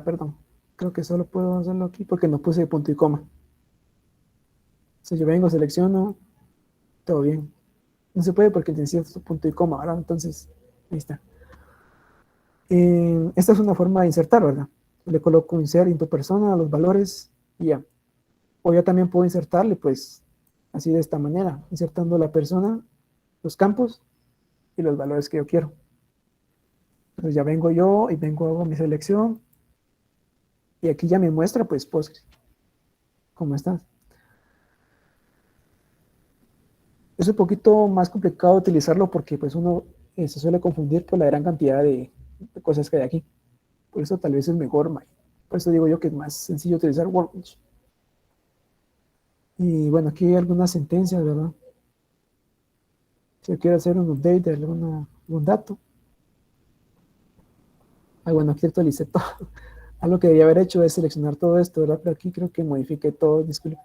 Perdón, creo que solo puedo hacerlo aquí porque no puse punto y coma. Entonces yo vengo, selecciono, todo bien. No se puede porque necesito punto y coma, ¿verdad? Entonces, ahí está. Esta es una forma de insertar, ¿verdad? Le coloco insert into persona, los valores y ya. O ya también puedo insertarle, pues, así de esta manera, insertando la persona, los campos y los valores que yo quiero. Entonces ya vengo yo y vengo, hago mi selección y aquí ya me muestra, pues, Postgres. ¿Cómo estás? Es un poquito más complicado utilizarlo porque, pues, uno se suele confundir por la gran cantidad de cosas que hay aquí. Por eso tal vez es mejor, por eso digo yo que es más sencillo utilizar Workbench. Y bueno, aquí hay algunas sentencias, ¿verdad? Si yo quiero hacer un update de algún dato. Bueno, aquí actualicé todo. Algo que debía haber hecho es seleccionar todo esto, ¿verdad? Pero aquí creo que modifiqué todo, disculpe.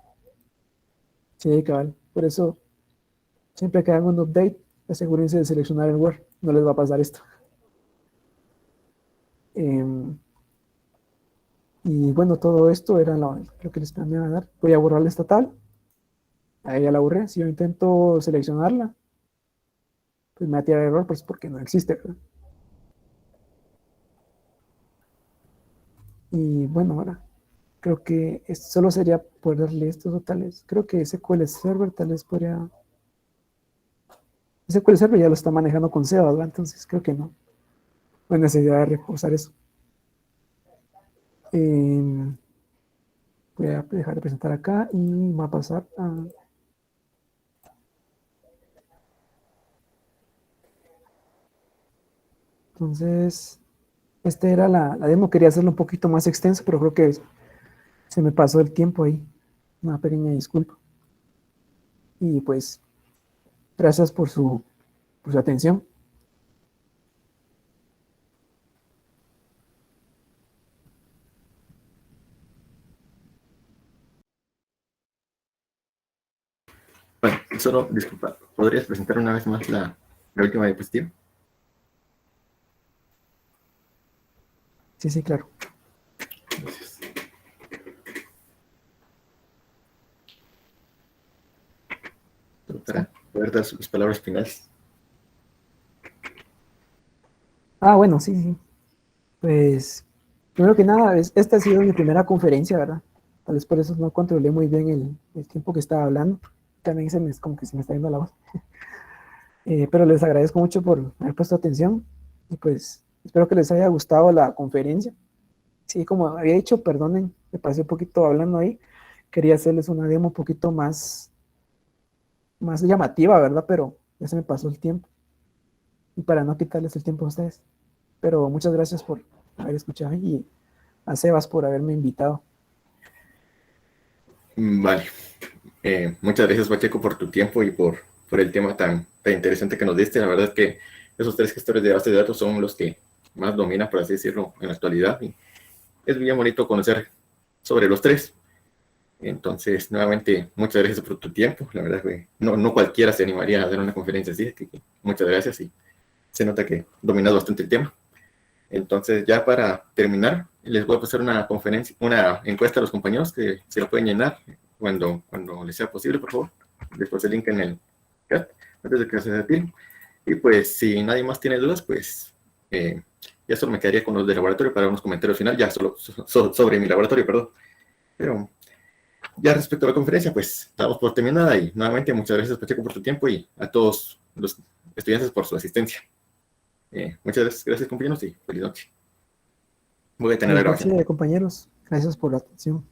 Sí, cabal. Por eso, siempre que hagan un update, asegúrense de seleccionar el Word. No les va a pasar esto. Y bueno, todo esto era lo que les planeaba dar. Voy a borrar la estatal. Ahí ya la borré. Si yo intento seleccionarla, pues me va a tirar error, pues porque no existe, ¿verdad? Y bueno, ahora creo que solo sería ponerle estos totales. Creo que SQL Server tal vez podría... SQL Server ya lo está manejando con Sebas, ¿verdad? Entonces creo que no hay necesidad de reforzar eso. Voy a dejar de presentar acá y va a pasar a... Entonces, esta era la demo. Quería hacerlo un poquito más extenso, pero creo que se me pasó el tiempo ahí. Una pequeña disculpa. Y pues, gracias por su atención. Bueno, solo, disculpa, ¿podrías presentar una vez más la última diapositiva? Sí, sí, claro. Gracias. Solo para poder dar sus palabras finales. Bueno, sí, sí. Pues, primero que nada, esta ha sido mi primera conferencia, ¿verdad? Tal vez por eso no controlé muy bien el tiempo que estaba hablando. También como que se me está yendo la voz. Pero les agradezco mucho por haber puesto atención y pues espero que les haya gustado la conferencia. Sí, como había dicho, perdonen, me pasé un poquito hablando ahí. Quería hacerles una demo un poquito más llamativa, ¿verdad? Pero ya se me pasó el tiempo. Y para no quitarles el tiempo a ustedes. Pero muchas gracias por haber escuchado y a Sebas por haberme invitado. Vale. Muchas gracias, Pacheco, por tu tiempo y por el tema tan interesante que nos diste. La verdad es que esos 3 gestores de bases de datos son los que más dominan, por así decirlo, en la actualidad. Y es bien bonito conocer sobre los 3. Entonces, nuevamente, muchas gracias por tu tiempo. La verdad es que no cualquiera se animaría a dar una conferencia así. Así que muchas gracias y se nota que dominas bastante el tema. Entonces, ya para terminar, les voy a pasar una encuesta a los compañeros que se la pueden llenar cuando les sea posible, por favor. Después el link en el chat, antes de que se retiren. Y pues, si nadie más tiene dudas, pues ya solo me quedaría con los de laboratorio para unos comentarios final, ya solo sobre mi laboratorio, perdón. Pero ya respecto a la conferencia, pues damos por terminada y nuevamente muchas gracias, Pacheco, por tu tiempo y a todos los estudiantes por su asistencia. Muchas gracias, compañeros, y feliz noche. Voy a tener la Buenas grabación. noches, compañeros. Gracias por la atención.